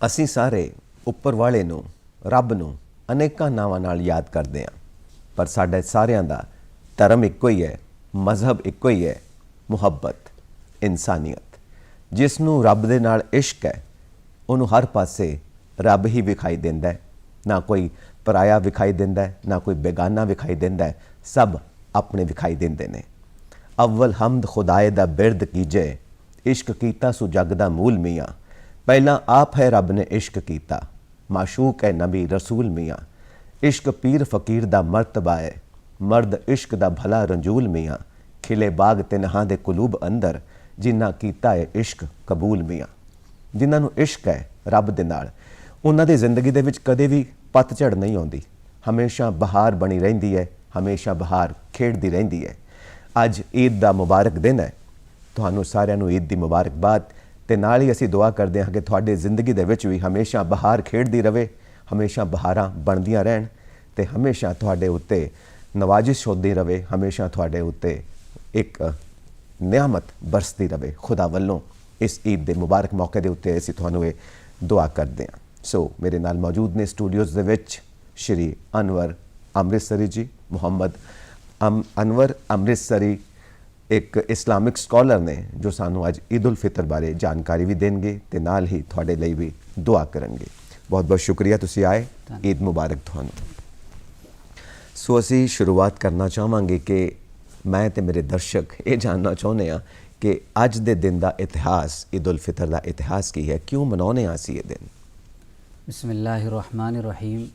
ਅਸੀਂ ਸਾਰੇ ਉੱਪਰ ਵਾਲੇ ਨੂੰ, ਰੱਬ ਨੂੰ ਅਨੇਕਾਂ ਨਾਵਾਂ ਨਾਲ ਯਾਦ ਕਰਦੇ ਹਾਂ, ਪਰ ਸਾਡੇ ਸਾਰਿਆਂ ਦਾ ਧਰਮ ਇੱਕੋ ਹੀ ਹੈ, ਮਜ਼ਹਬ ਇੱਕੋ ਹੀ ਹੈ, ਮੁਹੱਬਤ, ਇਨਸਾਨੀਅਤ। ਜਿਸ ਨੂੰ ਰੱਬ ਦੇ ਨਾਲ ਇਸ਼ਕ ਹੈ ਉਹਨੂੰ ਹਰ ਪਾਸੇ ਰੱਬ ਹੀ ਵਿਖਾਈ ਦਿੰਦਾ ਹੈ। ਨਾ ਕੋਈ ਪਰਾਇਆ ਵਿਖਾਈ ਦਿੰਦਾ ਹੈ, ਨਾ ਕੋਈ ਬੇਗਾਨਾ ਵਿਖਾਈ ਦਿੰਦਾ ਹੈ, ਸਭ ਆਪਣੇ ਵਿਖਾਈ ਦਿੰਦੇ ਨੇ। ਅਵਲ ਹਮਦ ਖੁਦਾਏ ਦਾ ਬਿਰਦ ਕੀਜੇ, ਇਸ਼ਕ ਕੀਤਾ ਸੋ ਜਗ ਦਾ ਮੂਲ ਮੀਆਂ। ਪਹਿਲਾਂ ਆਪ ਹੈ ਰੱਬ ਨੇ ਇਸ਼ਕ ਕੀਤਾ, ਮਾਸ਼ੂਕ ਹੈ ਨਬੀ ਰਸੂਲ ਮੀਆਂ। इश्क पीर फ़कीर दा मरतबा है, मर्द इश्क दा भला रंजूल मियाँ। खिले बाग तिन्हां दे कुलूब अंदर, जिन्ना कीता है इश्क कबूल मियाँ। जिन्हां नूं इश्क है रब दे नाल, उन्हां दी जिंदगी दे विच कदे भी पतझड़ नहीं आउंदी, हमेशा बहार बनी रहिंदी है, हमेशा बहार खेड़दी रहिंदी है। अज ईद दा मुबारक दिन है, तुहानूं सारिआं नूं ईद दी मुबारकबाद। ते नाल ही असीं दुआ करदे हां कि तुहाडी जिंदगी दे विच भी हमेशा बहार खेड़दी रवे, हमेशा बहारां बनदियां रहन ते हमेशा तुहाडे उत्ते नवाजिश होंदी रवे, हमेशा तुहाडे उत्ते एक नियामत बरसदी रवे खुदा वल्लों। इस ईद दे मुबारक मौके दे उत्ते असीं तुहानूं ये दुआ करदे हां। सो मेरे नाल मौजूद ने स्टूडियोज़ दे विच श्री अनवर अमृतसरी जी। मुहम्मद अनवर अमृतसरी एक इस्लामिक स्कॉलर ने जो सानू अज ईद उल फितर बारे जानकारी भी देंगे ते नाल ही तुहाडे लई भी दुआ करनगे। बहुत बहुत शुक्रिया तुसी आए, ईद मुबारक तुहानू। सो असी शुरुआत करना चाहांगे कि मैं ते मेरे दर्शक ये जानना चाहुंदे हां कि अज दे दिन दा इतिहास, ईद उल फितर दा इतिहास की है, क्यों मनाउने हां असीं ये दिन? बिस्मिल्लाहिर्रहमानिर्रहीम।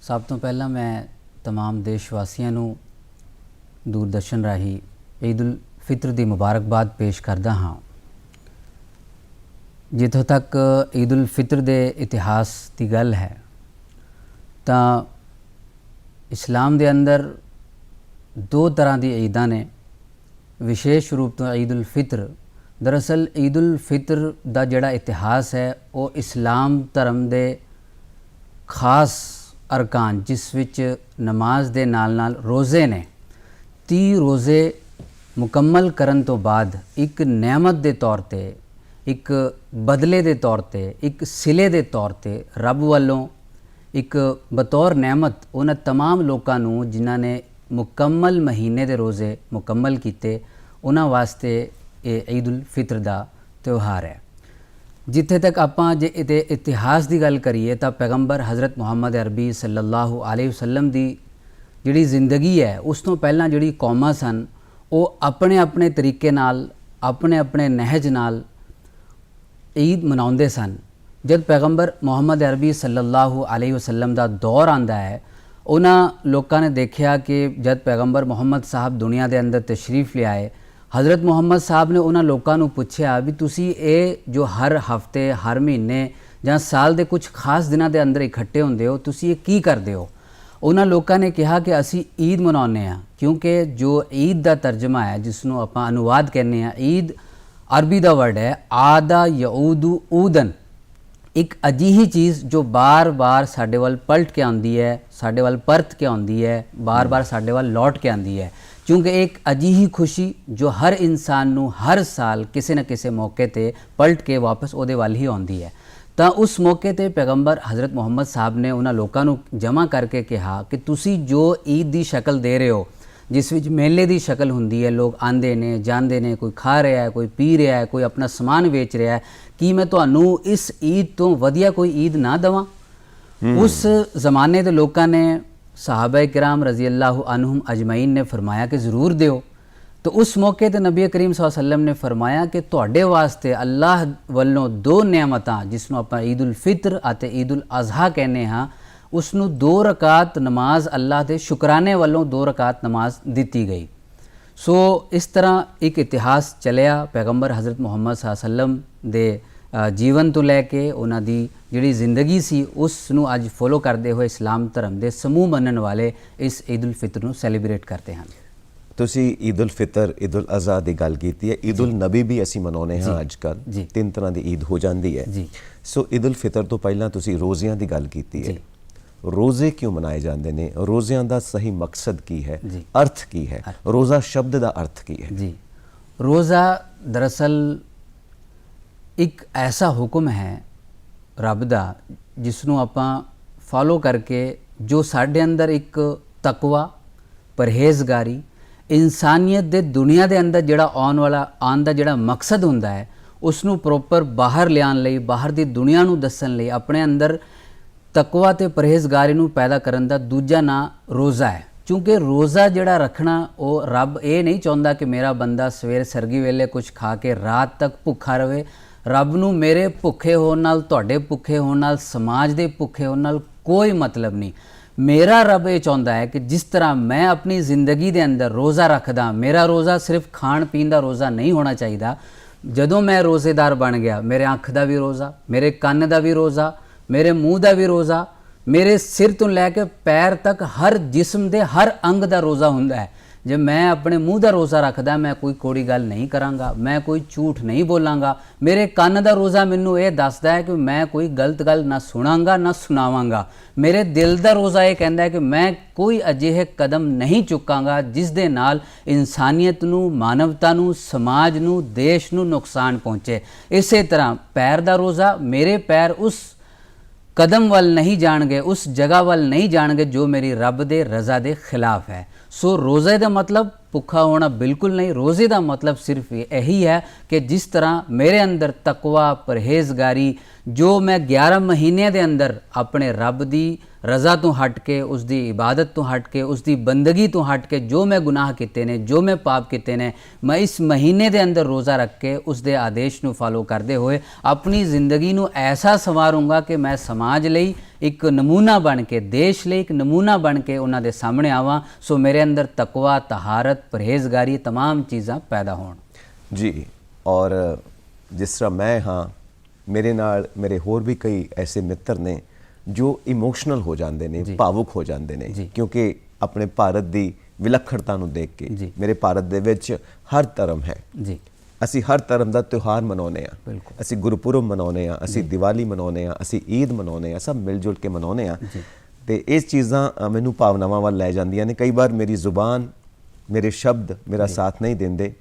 सब तो पहला मैं तमाम देशवासियों नूं दूरदर्शन राही ईद उल फितर दी मुबारकबाद पेश करदा हाँ। जिथों तक ईद उल फितर दे इतिहास की गल है तो इस्लाम दे अंदर दो तरह की ईदां ने। विशेष रूप तो ईद उल फितर, दरअसल ईद उल फितर दा जिहड़ा इतिहास है वो इस्लाम धर्म दे खास अरकान, जिस विच नमाज दे नाल नाल रोज़े ने, 30 रोज़े मुकम्मल करन तो बाद एक नेमत दे तौर ते, एक बदले दे तौर ते, एक सिले दे तौर ते रब वालों एक बतौर नेमत उन्हां तमाम लोकां नूं जिन्हां ने मुकम्मल महीने दे रोज़े मुकम्मल कीते, उन्हां वास्ते ये ईद उल फितर दा त्यौहार है। जिथे तक आपां जे इहदे इतिहास की गल करिए तो पैगंबर हज़रत मुहम्मद अरबी सल्लल्लाहु अलैहि वसल्लम की जिहड़ी जिंदगी है उस तो पहलां जिहड़ी कौमां सन वो अपने अपने तरीके नाल, अपने अपने नहज नाल ईद मनाउंदे सन। जब पैगंबर मुहम्मद अरबी सल्लल्लाहु अलैहि वसल्लम दा दौर आंदा है, उन्हां लोकां ने देखिया कि जब पैगंबर मुहम्मद साहब दुनिया के अंदर तशरीफ़ ले आए, हज़रत मुहम्मद साहब ने उन्हां लोकां नूं पुछया भी तुसी ये जो हर हफ्ते, हर महीने जां साल के कुछ खास दिनों के अंदर इकट्ठे होंदे हो, तुसी ये की करदे हो? उन्हां लोकां ने कहा कि असी ईद मनाउने आ, क्योंकि जो ईद का तर्जमा है जिसनों आपां अनुवाद कहने हैं, ईद अरबी का वर्ड है आदा यऊदू ऊदन, एक अजीही चीज़ जो बार बार साडे वल पलट के आती है, साडे वल परत के आती है, बार बार साडे वल लौट के आती है। क्योंकि एक अजीही खुशी जो हर इंसान नूं हर साल किसी न किसी मौके ते पलट के वापस उहदे वल ही आती है। तो उस मौके ते पैगंबर हज़रत मुहम्मद साहब ने उन्हां लोकां नूं जमा करके कहा कि तुसी जो ईद की शक्ल दे रहे हो, जिस विच मेले की शक्ल हुंदी है, लोग आंदे ने जांदे ने, कोई खा रहा है, कोई पी रहा है, कोई अपना समान बेच रहा है, कि मैं तुहानूं इस ईद तो वधिया कोई ईद ना देवां? उस ज़माने के लोगों ने, सहाबा किराम रज़ी अल्लाह अन्हुम अजमईन ने फरमाया कि ज़रूर दिओ। तो उस मौके ते नबी करीम सल्लल्लाहु अलैहि वसल्लम ने फरमाया कि तुहाडे वास्ते अल्लाह वल्लों दो नियामतां, जिसनों आपां ईद उल फितर अते ईद उल अज़हा कहने हाँ, उसनों 2 रकात नमाज अल्लाह के शुकराने वालों 2 रकात नमाज दी गई। सो इस तरह एक इतिहास चलिया पैगंबर हज़रत मुहम्मद सल्लल्लाहु अलैहि वसल्लम दे जीवन तो लैके उन्हां दी जिहड़ी जिंदगी सी उसनूं अज फॉलो करते हुए इस्लाम धर्म के समूह मनण वाले इस ईद उल फितर नूं सैलीब्रेट करते हैं। तुसी ईद उल फितर, ईद उल अज़हा की गल की है, ईद उल नबी भी असी मनाउने हाँ अजकल, 3 तरह की ईद हो जाती है। सो ईद उल फितर तो पहला तुसी रोज़ियां की गल की है। रोज़े क्यों मनाए जाते हैं? रोज़ियां का सही मकसद की है, अर्थ की है, रोज़ा शब्द का अर्थ की है? जी, रोज़ा दरअसल एक ऐसा हुक्म है ਰੱਬ ਦਾ ਜਿਸ ਨੂੰ ਆਪਾਂ ਫਾਲੋ ਕਰਕੇ ਜੋ ਸਾਡੇ ਅੰਦਰ ਇੱਕ ਤਕਵਾ ਪਰਹੇਜ਼ਗਾਰੀ ਇਨਸਾਨੀਅਤ ਦੇ ਦੁਨੀਆ ਦੇ ਅੰਦਰ ਜਿਹੜਾ ਆਉਣ ਦਾ ਜਿਹੜਾ ਮਕਸਦ ਹੁੰਦਾ ਹੈ ਉਸ ਨੂੰ ਪ੍ਰੋਪਰ ਬਾਹਰ ਲਿਆਉਣ ਲਈ ਬਾਹਰ ਦੀ ਦੁਨੀਆ ਨੂੰ ਦੱਸਣ ਲਈ ਆਪਣੇ ਅੰਦਰ ਤਕਵਾ ਤੇ ਪਰਹੇਜ਼ਗਾਰੀ ਨੂੰ ਪੈਦਾ ਕਰਨ ਦਾ ਦੂਜਾ ਨਾਂ ਰੋਜ਼ਾ ਹੈ। ਕਿਉਂਕਿ ਰੋਜ਼ਾ ਜਿਹੜਾ ਰੱਖਣਾ ਉਹ ਰੱਬ ਇਹ ਨਹੀਂ ਚਾਹੁੰਦਾ ਕਿ ਮੇਰਾ ਬੰਦਾ ਸਵੇਰ ਸਰਗੀ ਵੇਲੇ ਕੁਝ ਖਾ ਕੇ ਰਾਤ ਤੱਕ ਭੁੱਖਾ ਰਵੇ। ਰੱਬ ਨੂੰ ਮੇਰੇ ਭੁੱਖੇ ਹੋਣ ਨਾਲ ਤੁਹਾਡੇ ਭੁੱਖੇ ਹੋਣ ਨਾਲ ਸਮਾਜ ਦੇ ਭੁੱਖੇ ਹੋਣ ਨਾਲ ਕੋਈ ਮਤਲਬ ਨਹੀਂ। ਮੇਰਾ ਰੱਬ ਇਹ ਚਾਹੁੰਦਾ ਹੈ ਕਿ ਜਿਸ ਤਰ੍ਹਾਂ ਮੈਂ ਆਪਣੀ ਜ਼ਿੰਦਗੀ ਦੇ ਅੰਦਰ ਰੋਜ਼ਾ ਰੱਖਦਾ, ਮੇਰਾ ਰੋਜ਼ਾ ਸਿਰਫ ਖਾਣ ਪੀਣ ਦਾ ਰੋਜ਼ਾ ਨਹੀਂ ਹੋਣਾ ਚਾਹੀਦਾ। ਜਦੋਂ ਮੈਂ ਰੋਜ਼ੇਦਾਰ ਬਣ ਗਿਆ ਮੇਰੇ ਅੱਖ ਦਾ ਵੀ ਰੋਜ਼ਾ, ਮੇਰੇ ਕੰਨ ਦਾ ਵੀ ਰੋਜ਼ਾ, ਮੇਰੇ ਮੂੰਹ ਦਾ ਵੀ ਰੋਜ਼ਾ, ਮੇਰੇ ਸਿਰ ਤੋਂ ਲੈ ਕੇ ਪੈਰ ਤੱਕ ਹਰ ਜਿਸਮ ਦੇ ਹਰ ਅੰਗ ਦਾ ਰੋਜ਼ਾ ਹੁੰਦਾ ਹੈ। ਜੇ ਮੈਂ ਆਪਣੇ ਮੂੰਹ ਦਾ ਰੋਜ਼ਾ ਰੱਖਦਾ ਮੈਂ ਕੋਈ ਕੋੜੀ ਗੱਲ ਨਹੀਂ ਕਰਾਂਗਾ, ਮੈਂ ਕੋਈ ਝੂਠ ਨਹੀਂ ਬੋਲਾਂਗਾ। ਮੇਰੇ ਕੰਨ ਦਾ ਰੋਜ਼ਾ ਮੈਨੂੰ ਇਹ ਦੱਸਦਾ ਹੈ ਕਿ ਮੈਂ ਕੋਈ ਗਲਤ ਗੱਲ ਨਾ ਸੁਣਾਂਗਾ ਨਾ ਸੁਣਾਵਾਂਗਾ। ਮੇਰੇ ਦਿਲ ਦਾ ਰੋਜ਼ਾ ਇਹ ਕਹਿੰਦਾ ਹੈ ਕਿ ਮੈਂ ਕੋਈ ਅਜਿਹੇ ਕਦਮ ਨਹੀਂ ਚੁੱਕਾਂਗਾ ਜਿਸ ਦੇ ਨਾਲ ਇਨਸਾਨੀਅਤ ਨੂੰ, ਮਾਨਵਤਾ ਨੂੰ, ਸਮਾਜ ਨੂੰ, ਦੇਸ਼ ਨੂੰ ਨੁਕਸਾਨ ਪਹੁੰਚੇ। ਇਸੇ ਤਰ੍ਹਾਂ ਪੈਰ ਦਾ ਰੋਜ਼ਾ, ਮੇਰੇ ਪੈਰ ਉਸ ਕਦਮ ਵੱਲ ਨਹੀਂ ਜਾਣਗੇ, ਉਸ ਜਗ੍ਹਾ ਵੱਲ ਨਹੀਂ ਜਾਣਗੇ ਜੋ ਮੇਰੀ ਰੱਬ ਦੇ ਰਜ਼ਾ ਦੇ ਖਿਲਾਫ ਹੈ। ਸੋ ਰੋਜ਼ੇ ਦਾ ਮਤਲਬ ਭੁੱਖਾ ਹੋਣਾ ਬਿਲਕੁਲ ਨਹੀਂ। ਰੋਜ਼ੇ ਦਾ ਮਤਲਬ ਸਿਰਫ ਇਹੀ ਹੈ ਕਿ ਜਿਸ ਤਰ੍ਹਾਂ ਮੇਰੇ ਅੰਦਰ ਤਕਵਾ ਪਰਹੇਜ਼ਗਾਰੀ ਜੋ ਮੈਂ 11 ਮਹੀਨਿਆਂ ਦੇ ਅੰਦਰ ਆਪਣੇ ਰੱਬ ਦੀ ਰਜ਼ਾ ਤੋਂ ਹਟ ਕੇ, ਉਸ ਦੀ ਇਬਾਦਤ ਤੋਂ ਹਟ ਕੇ, ਉਸ ਦੀ ਬੰਦਗੀ ਤੋਂ ਹਟ ਕੇ ਜੋ ਮੈਂ ਗੁਨਾਹ ਕੀਤੇ ਨੇ, ਜੋ ਮੈਂ ਪਾਪ ਕੀਤੇ ਨੇ, ਮੈਂ ਇਸ ਮਹੀਨੇ ਦੇ ਅੰਦਰ ਰੋਜ਼ਾ ਰੱਖ ਕੇ ਉਸ ਦੇ ਆਦੇਸ਼ ਨੂੰ ਫਾਲੋ ਕਰਦੇ ਹੋਏ ਆਪਣੀ ਜ਼ਿੰਦਗੀ ਨੂੰ ਐਸਾ ਸੰਵਾਰੂੰਗਾ ਕਿ ਮੈਂ ਸਮਾਜ ਲਈ ਇੱਕ ਨਮੂਨਾ ਬਣ ਕੇ, ਦੇਸ਼ ਲਈ ਇੱਕ ਨਮੂਨਾ ਬਣ ਕੇ ਉਹਨਾਂ ਦੇ ਸਾਹਮਣੇ ਆਵਾਂ। ਸੋ ਮੇਰੇ ਅੰਦਰ ਤਕਵਾ, ਤਹਾਰਤ, ਪਰਹੇਜ਼ਗਾਰੀ तमाम ਚੀਜ਼ਾਂ ਪੈਦਾ ਹੋਣ। ਜੀ, ਔਰ ਜਿਸ ਤਰ੍ਹਾਂ ਮੈਂ ਹਾਂ, ਮੇਰੇ ਨਾਲ ਮੇਰੇ ਹੋਰ ਵੀ ਕਈ ਐਸੇ ਮਿੱਤਰ ਨੇ ਜੋ ਇਮੋਸ਼ਨਲ ਹੋ ਜਾਂਦੇ ਨੇ, ਭਾਵੁਕ ਹੋ ਜਾਂਦੇ ਨੇ, ਕਿਉਂਕਿ ਆਪਣੇ ਭਾਰਤ ਦੀ ਵਿਲੱਖਣਤਾ ਨੂੰ ਦੇਖ ਕੇ। ਮੇਰੇ ਭਾਰਤ ਦੇ ਵਿੱਚ ਹਰ ਧਰਮ ਹੈ ਜੀ, ਅਸੀਂ ਹਰ ਧਰਮ ਦਾ ਤਿਉਹਾਰ ਮਨਾਉਂਦੇ ਹਾਂ। ਅਸੀਂ ਗੁਰਪੁਰਬ ਮਨਾਉਂਦੇ ਹਾਂ, ਅਸੀਂ ਦੀਵਾਲੀ ਮਨਾਉਂਦੇ ਹਾਂ, ਅਸੀਂ ਈਦ ਮਨਾਉਂਦੇ ਹਾਂ, ਸਭ ਮਿਲ ਜੁਲ ਕੇ ਮਨਾਉਂਦੇ ਹਾਂ। ਤੇ ਇਹ ਚੀਜ਼ਾਂ ਮੈਨੂੰ ਭਾਵਨਾਵਾਂ ਵੱਲ ਲੈ ਜਾਂਦੀਆਂ ਨੇ। ਕਈ ਵਾਰ ਮੇਰੀ ਜ਼ੁਬਾਨ, ਮੇਰੇ ਸ਼ਬਦ ਮੇਰਾ ਸਾਥ ਨਹੀਂ ਦਿੰਦੇ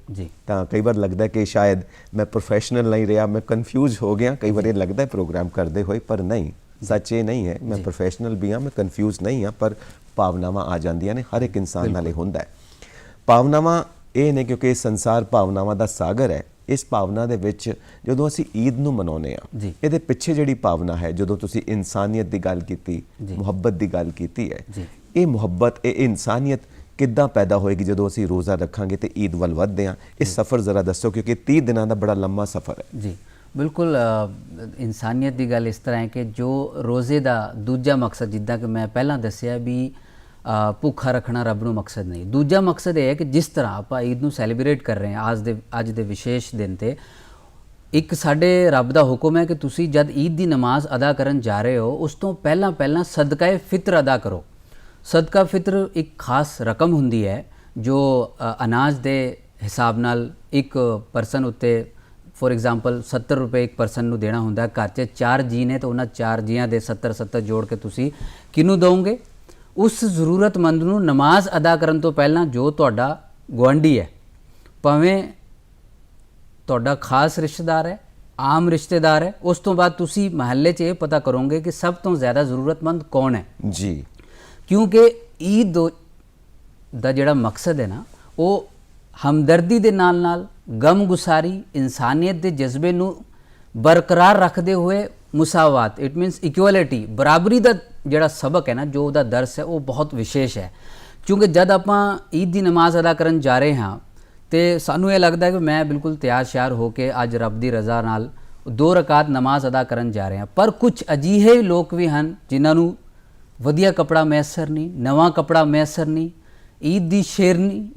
ਤਾਂ ਕਈ ਵਾਰ ਲੱਗਦਾ ਕਿ ਸ਼ਾਇਦ ਮੈਂ ਪ੍ਰੋਫੈਸ਼ਨਲ ਨਹੀਂ ਰਿਹਾ, ਮੈਂ ਕਨਫਿਊਜ਼ ਹੋ ਗਿਆ। ਕਈ ਵਾਰ ਇਹ ਲੱਗਦਾ ਪ੍ਰੋਗਰਾਮ ਕਰਦੇ ਹੋਏ, ਪਰ ਨਹੀਂ, ਸੱਚ ਇਹ ਨਹੀਂ ਹੈ। ਮੈਂ ਪ੍ਰੋਫੈਸ਼ਨਲ ਵੀ ਹਾਂ, ਮੈਂ ਕਨਫਿਊਜ਼ ਨਹੀਂ ਹਾਂ, ਪਰ ਭਾਵਨਾਵਾਂ ਆ ਜਾਂਦੀਆਂ ਨੇ। ਹਰ ਇੱਕ ਇਨਸਾਨ ਨਾਲ ਇਹ ਹੁੰਦਾ ਹੈ। ਭਾਵਨਾਵਾਂ ਇਹ ਨੇ ਕਿਉਂਕਿ ਇਹ ਸੰਸਾਰ ਭਾਵਨਾਵਾਂ ਦਾ ਸਾਗਰ ਹੈ। ਇਸ ਭਾਵਨਾ ਦੇ ਵਿੱਚ ਜਦੋਂ ਅਸੀਂ ਈਦ ਨੂੰ ਮਨਾਉਂਦੇ ਹਾਂ, ਇਹਦੇ ਪਿੱਛੇ ਜਿਹੜੀ ਭਾਵਨਾ ਹੈ, ਜਦੋਂ ਤੁਸੀਂ ਇਨਸਾਨੀਅਤ ਦੀ ਗੱਲ ਕੀਤੀ, ਮੁਹੱਬਤ ਦੀ ਗੱਲ ਕੀਤੀ ਹੈ, ਇਹ ਮੁਹੱਬਤ, ਇਹ ਇਨਸਾਨੀਅਤ ਕਿੱਦਾਂ ਪੈਦਾ ਹੋਏਗੀ ਜਦੋਂ ਅਸੀਂ ਰੋਜ਼ਾ ਰੱਖਾਂਗੇ ਤੇ ਈਦ ਵੱਲ ਵੱਧਦੇ ਹਾਂ। ਇਹ ਸਫ਼ਰ ਜ਼ਰਾ ਦੱਸੋ, ਕਿਉਂਕਿ 30 ਦਿਨਾਂ ਦਾ ਬੜਾ ਲੰਮਾ ਸਫ਼ਰ ਹੈ। ਜੀ ਬਿਲਕੁਲ। ਇਨਸਾਨੀਅਤ ਦੀ ਗੱਲ ਇਸ ਤਰ੍ਹਾਂ ਹੈ ਕਿ ਜੋ ਰੋਜ਼ੇ ਦਾ ਦੂਜਾ ਮਕਸਦ, ਜਿੱਦਾਂ ਕਿ ਮੈਂ ਪਹਿਲਾਂ ਦੱਸਿਆ ਵੀ ਭੁੱਖਾ ਰੱਖਣਾ ਰੱਬ ਨੂੰ ਮਕਸਦ ਨਹੀਂ। ਦੂਜਾ ਮਕਸਦ ਇਹ ਹੈ ਕਿ ਜਿਸ ਤਰ੍ਹਾਂ ਆਪਾਂ ਈਦ ਨੂੰ ਸੈਲੀਬ੍ਰੇਟ ਕਰ ਰਹੇ ਹਾਂ ਅੱਜ ਦੇ ਵਿਸ਼ੇਸ਼ ਦਿਨ ਤੇ, ਇੱਕ ਸਾਡੇ ਰੱਬ ਦਾ ਹੁਕਮ ਹੈ ਕਿ ਤੁਸੀਂ ਜਦ ਈਦ ਦੀ ਨਮਾਜ਼ ਅਦਾ ਕਰਨ ਜਾ ਰਹੇ ਹੋ ਉਸ ਤੋਂ ਪਹਿਲਾਂ ਸਦਕਾ ਫਿਤਰ ਅਦਾ ਕਰੋ। ਸਦਕਾ ਫਿਤਰ ਇੱਕ ਖਾਸ ਰਕਮ ਹੁੰਦੀ ਹੈ ਜੋ ਅਨਾਜ ਦੇ ਹਿਸਾਬ ਨਾਲ ਇੱਕ ਪਰਸਨ ਉੱਤੇ, ਫੋਰ ਐਗਜ਼ਾਮਪਲ 70 ਰੁਪਏ ਇੱਕ ਪਰਸਨ ਨੂੰ ਦੇਣਾ ਹੁੰਦਾ। ਘਰ 'ਚ 4 ਜੀ ਨੇ ਤਾਂ ਉਹਨਾਂ 4 ਜੀਆਂ ਦੇ 70 ਜੋੜ ਕੇ ਤੁਸੀਂ ਕਿਹਨੂੰ ਦੋਗੇ? ਉਸ ਜ਼ਰੂਰਤਮੰਦ ਨੂੰ ਨਮਾਜ਼ ਅਦਾ ਕਰਨ ਤੋਂ ਪਹਿਲਾਂ ਜੋ ਤੁਹਾਡਾ ਗੁਆਂਢੀ ਹੈ, ਭਾਵੇਂ ਤੁਹਾਡਾ ਖਾਸ ਰਿਸ਼ਤੇਦਾਰ ਹੈ, ਆਮ ਰਿਸ਼ਤੇਦਾਰ ਹੈ, ਉਸ ਤੋਂ ਬਾਅਦ ਤੁਸੀਂ ਮਹੱਲੇ 'ਚ ਇਹ ਪਤਾ ਕਰੋਗੇ ਕਿ ਸਭ ਤੋਂ ਜ਼ਿਆਦਾ ਜ਼ਰੂਰਤਮੰਦ ਕੌਣ ਹੈ ਜੀ। ਕਿਉਂਕਿ ਈਦ ਦਾ ਜਿਹੜਾ ਮਕਸਦ ਹੈ ਨਾ, ਉਹ ਹਮਦਰਦੀ ਦੇ ਨਾਲ ਗਮਗੁਸਾਰੀ, ਇਨਸਾਨੀਅਤ ਦੇ ਜਜ਼ਬੇ ਨੂੰ ਬਰਕਰਾਰ ਰੱਖਦੇ ਹੋਏ ਮੁਸਾਵਾਤ, ਇਟ ਮੀਨਸ ਇਕੁਐਲਿਟੀ, ਬਰਾਬਰੀ ਦਾ ਜਿਹੜਾ ਸਬਕ ਹੈ ਨਾ, ਜੋ ਉਹਦਾ ਦਰਸ ਹੈ, ਉਹ ਬਹੁਤ ਵਿਸ਼ੇਸ਼ ਹੈ। ਕਿਉਂਕਿ ਜਦ ਆਪਾਂ ਈਦ ਦੀ ਨਮਾਜ਼ ਅਦਾ ਕਰਨ ਜਾ ਰਹੇ ਹਾਂ ਤੇ ਸਾਨੂੰ ਇਹ ਲੱਗਦਾ ਹੈ ਕਿ ਮੈਂ ਬਿਲਕੁਲ ਤਿਆਰ ਸ਼ਿਆਰ ਹੋ ਕੇ ਅੱਜ ਰੱਬ ਦੀ ਰਜ਼ਾ ਨਾਲ 2 ਰਕਾਤ ਨਮਾਜ਼ ਅਦਾ ਕਰਨ ਜਾ ਰਹੇ ਹਾਂ। ਪਰ ਕੁਝ ਅਜਿਹੇ ਲੋਕ ਵੀ ਹਨ ਜਿਨ੍ਹਾਂ ਨੂੰ ਵਧੀਆ ਕੱਪੜਾ ਮੈਸਰ ਨਹੀਂ, ਨਵਾਂ ਕੱਪੜਾ ਮੈਸਰ ਨਹੀਂ, ਈਦ ਦੀ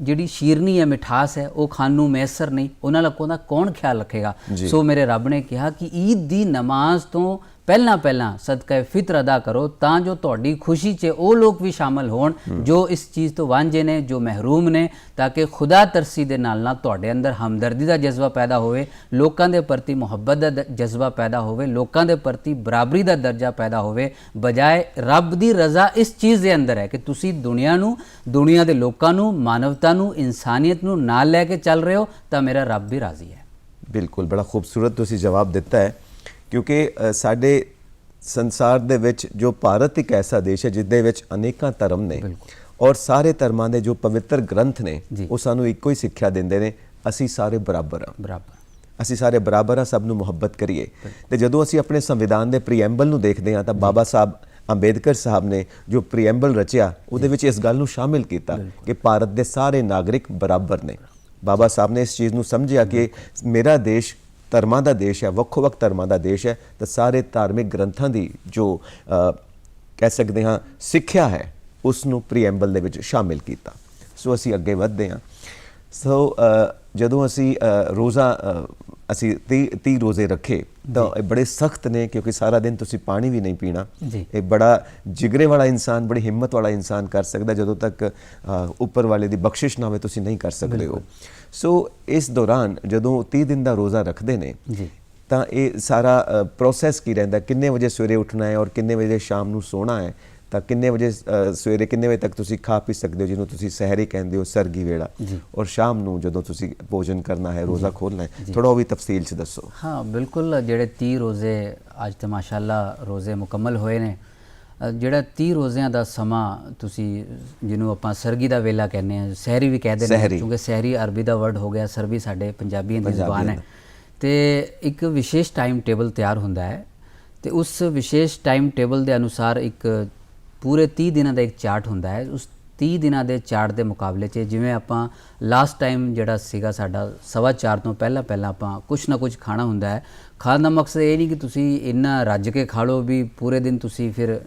ਜਿਹੜੀ ਸ਼ੀਰਨੀ ਹੈ, ਮਿਠਾਸ ਹੈ, ਉਹ ਖਾਣ ਨੂੰ ਮੈਸਰ ਨਹੀਂ। ਉਹਨਾਂ ਲੋਕਾਂ ਦਾ ਕੌਣ ਖਿਆਲ ਰੱਖੇਗਾ? ਸੋ ਮੇਰੇ ਰੱਬ ਨੇ ਕਿਹਾ ਕਿ ਈਦ ਦੀ ਨਮਾਜ਼ ਤੋਂ ਪਹਿਲਾਂ ਸਦਕਾ ਫਿਤਰ ਅਦਾ ਕਰੋ ਤਾਂ ਜੋ ਤੁਹਾਡੀ ਖੁਸ਼ੀ 'ਚ ਉਹ ਲੋਕ ਵੀ ਸ਼ਾਮਲ ਹੋਣ ਜੋ ਇਸ ਚੀਜ਼ ਤੋਂ ਵਾਂਝੇ ਨੇ, ਜੋ ਮਹਿਰੂਮ ਨੇ, ਤਾਂ ਕਿ ਖੁਦਾ ਤਰਸੀ ਦੇ ਨਾਲ ਤੁਹਾਡੇ ਅੰਦਰ ਹਮਦਰਦੀ ਦਾ ਜਜ਼ਬਾ ਪੈਦਾ ਹੋਵੇ, ਲੋਕਾਂ ਦੇ ਪ੍ਰਤੀ ਮੁਹੱਬਤ ਦਾ ਜਜ਼ਬਾ ਪੈਦਾ ਹੋਵੇ, ਲੋਕਾਂ ਦੇ ਪ੍ਰਤੀ ਬਰਾਬਰੀ ਦਾ ਦਰਜਾ ਪੈਦਾ ਹੋਵੇ। ਬਜਾਏ ਰੱਬ ਦੀ ਰਜ਼ਾ ਇਸ ਚੀਜ਼ ਦੇ ਅੰਦਰ ਹੈ ਕਿ ਤੁਸੀਂ ਦੁਨੀਆ ਦੇ ਲੋਕਾਂ ਨੂੰ, ਮਾਨਵਤਾ ਨੂੰ, ਇਨਸਾਨੀਅਤ ਨੂੰ ਨਾਲ ਲੈ ਕੇ ਚੱਲ ਰਹੇ ਹੋ, ਤਾਂ ਮੇਰਾ ਰੱਬ ਵੀ ਰਾਜ਼ੀ ਹੈ। ਬਿਲਕੁਲ, ਬੜਾ ਖੂਬਸੂਰਤ ਤੁਸੀਂ ਜਵਾਬ ਦਿੱਤਾ ਹੈ। ਕਿਉਂਕਿ ਸਾਡੇ ਸੰਸਾਰ ਦੇ ਵਿੱਚ ਜੋ ਭਾਰਤ ਇੱਕ ਐਸਾ ਦੇਸ਼ ਹੈ ਜਿਸਦੇ ਵਿੱਚ ਅਨੇਕਾਂ ਧਰਮ ਨੇ ਔਰ ਸਾਰੇ ਧਰਮਾਂ ਦੇ ਜੋ ਪਵਿੱਤਰ ਗ੍ਰੰਥ ਨੇ ਉਹ ਸਾਨੂੰ ਇੱਕੋ ਹੀ ਸਿੱਖਿਆ ਦਿੰਦੇ ਨੇ, ਅਸੀਂ ਸਾਰੇ ਬਰਾਬਰ ਹਾਂ। ਅਸੀਂ ਸਾਰੇ ਬਰਾਬਰ ਹਾਂ, ਸਭ ਨੂੰ ਮੁਹੱਬਤ ਕਰੀਏ। ਤੇ ਜਦੋਂ ਅਸੀਂ ਆਪਣੇ ਸੰਵਿਧਾਨ ਦੇ ਪ੍ਰੀਐਂਬਲ ਨੂੰ ਦੇਖਦੇ ਹਾਂ ਤਾਂ ਬਾਬਾ ਸਾਹਿਬ ਅੰਬੇਦਕਰ ਸਾਹਿਬ ਨੇ ਜੋ ਪ੍ਰੀਐਂਬਲ ਰਚਿਆ ਉਹਦੇ ਵਿੱਚ ਇਸ ਗੱਲ ਨੂੰ ਸ਼ਾਮਿਲ ਕੀਤਾ ਕਿ ਭਾਰਤ ਦੇ ਸਾਰੇ ਨਾਗਰਿਕ ਬਰਾਬਰ ਨੇ। ਬਾਬਾ ਸਾਹਿਬ ਨੇ ਇਸ ਚੀਜ਼ ਨੂੰ ਸਮਝਿਆ ਕਿ ਮੇਰਾ ਦੇਸ਼ ਧਰਮਾਂ ਦਾ ਦੇਸ਼ ਹੈ, ਵੱਖੋ-ਵੱਖ ਧਰਮਾਂ ਦਾ ਦੇਸ਼ ਹੈ, ਤਾਂ ਸਾਰੇ ਧਾਰਮਿਕ ਗ੍ਰੰਥਾਂ ਦੀ ਜੋ ਕਹਿ ਸਕਦੇ ਹਾਂ ਸਿੱਖਿਆ ਹੈ ਉਸ ਨੂੰ ਪ੍ਰੀਐਂਬਲ ਦੇ ਵਿੱਚ ਸ਼ਾਮਿਲ ਕੀਤਾ। ਸੋ ਅਸੀਂ ਅੱਗੇ ਵਧਦੇ ਹਾਂ। ਸੋ ਜਦੋਂ ਅਸੀਂ ਰੋਜ਼ਾ ਅਸੀਂ 30 ਰੋਜ਼ੇ ਰੱਖੇ ਤਾਂ ਇਹ ਬੜੇ ਸਖਤ ਨੇ ਕਿਉਂਕਿ ਸਾਰਾ ਦਿਨ ਤੁਸੀਂ ਪਾਣੀ ਵੀ ਨਹੀਂ ਪੀਣਾ। ਇਹ ਬੜਾ ਜਿਗਰੇ ਵਾਲਾ ਇਨਸਾਨ, ਬੜੀ ਹਿੰਮਤ ਵਾਲਾ ਇਨਸਾਨ ਕਰ ਸਕਦਾ, ਜਦੋਂ ਤੱਕ ਉੱਪਰ ਵਾਲੇ ਦੀ ਬਖਸ਼ਿਸ਼ ਨਾ ਹੋਵੇ ਤੁਸੀਂ ਨਹੀਂ ਕਰ ਸਕਦੇ ਹੋ। ਸੋ ਇਸ ਦੌਰਾਨ ਜਦੋਂ 30 ਦਿਨ ਦਾ ਰੋਜ਼ਾ ਰੱਖਦੇ ਨੇ ਤਾਂ ਇਹ ਸਾਰਾ ਪ੍ਰੋਸੈਸ ਕੀ ਰਹਿੰਦਾ, ਕਿੰਨੇ ਵਜੇ ਸਵੇਰੇ ਉੱਠਣਾ ਹੈ ਔਰ ਕਿੰਨੇ ਵਜੇ ਸ਼ਾਮ ਨੂੰ ਸੋਣਾ ਹੈ, ਤਾਂ ਕਿੰਨੇ ਵਜੇ ਸਵੇਰੇ ਕਿੰਨੇ ਵਜੇ ਤੱਕ ਤੁਸੀਂ ਖਾ ਪੀ ਸਕਦੇ ਹੋ ਜਿਹਨੂੰ ਤੁਸੀਂ ਸਹਿਰੀ ਕਹਿੰਦੇ ਹੋ, ਸਰਗੀ ਵੇਲਾ, ਔਰ ਸ਼ਾਮ ਨੂੰ ਜਦੋਂ ਤੁਸੀਂ ਭੋਜਨ ਕਰਨਾ ਹੈ, ਰੋਜ਼ਾ ਖੋਲ੍ਹਣਾ ਹੈ, ਥੋੜਾ ਉਹ ਵੀ ਤਫਸੀਲ 'ਚ ਦੱਸੋ। ਹਾਂ ਬਿਲਕੁਲ, ਜਿਹੜੇ 30 ਰੋਜ਼ੇ ਅੱਜ ਤਾਂ ਮਾਸ਼ਾਅੱਲਾ ਰੋਜ਼ੇ ਮੁਕੰਮਲ ਹੋਏ ਨੇ। ਜਿਹੜਾ 30 ਰੋਜ਼ਿਆਂ ਦਾ ਸਮਾਂ ਤੁਸੀਂ ਜਿਹਨੂੰ ਆਪਾਂ ਸਰਗੀ ਦਾ ਵੇਲਾ ਕਹਿੰਦੇ ਹਾਂ, ਸਹਿਰੀ ਵੀ ਕਹਿੰਦੇ ਨੇ, ਕਿਉਂਕਿ ਸਹਿਰੀ ਅਰਬੀ ਦਾ ਵਰਡ ਹੋ ਗਿਆ, ਸਰਬੀ ਸਾਡੇ ਪੰਜਾਬੀਆਂ ਦੀ ਜ਼ੁਬਾਨ ਹੈ। ਤੇ ਇੱਕ ਵਿਸ਼ੇਸ਼ ਟਾਈਮ ਟੇਬਲ ਤਿਆਰ ਹੁੰਦਾ ਹੈ ਤੇ ਉਸ ਵਿਸ਼ੇਸ਼ ਟਾਈਮ ਟੇਬਲ ਦੇ ਅਨੁਸਾਰ ਇੱਕ ਪੂਰੇ 30 ਦਿਨਾਂ ਦਾ ਇੱਕ ਚਾਰਟ ਹੁੰਦਾ ਹੈ। ਉਸ 30 ਦਿਨਾਂ ਦੇ ਚਾਰਟ ਦੇ ਮੁਕਾਬਲੇ 'ਚ ਜਿਵੇਂ ਆਪਾਂ ਲਾਸਟ ਟਾਈਮ ਜਿਹੜਾ ਸੀਗਾ ਸਾਡਾ 4:15 ਤੋਂ ਪਹਿਲਾਂ ਆਪਾਂ ਕੁਛ ਨਾ ਕੁਛ ਖਾਣਾ ਹੁੰਦਾ ਹੈ। ਖਾਣ ਦਾ ਮਕਸਦ ਇਹ ਨਹੀਂ ਕਿ ਤੁਸੀਂ ਇੰਨਾ ਰੱਜ ਕੇ ਖਾ ਲਓ ਵੀ ਪੂਰੇ ਦਿਨ ਤੁਸੀਂ ਫਿਰ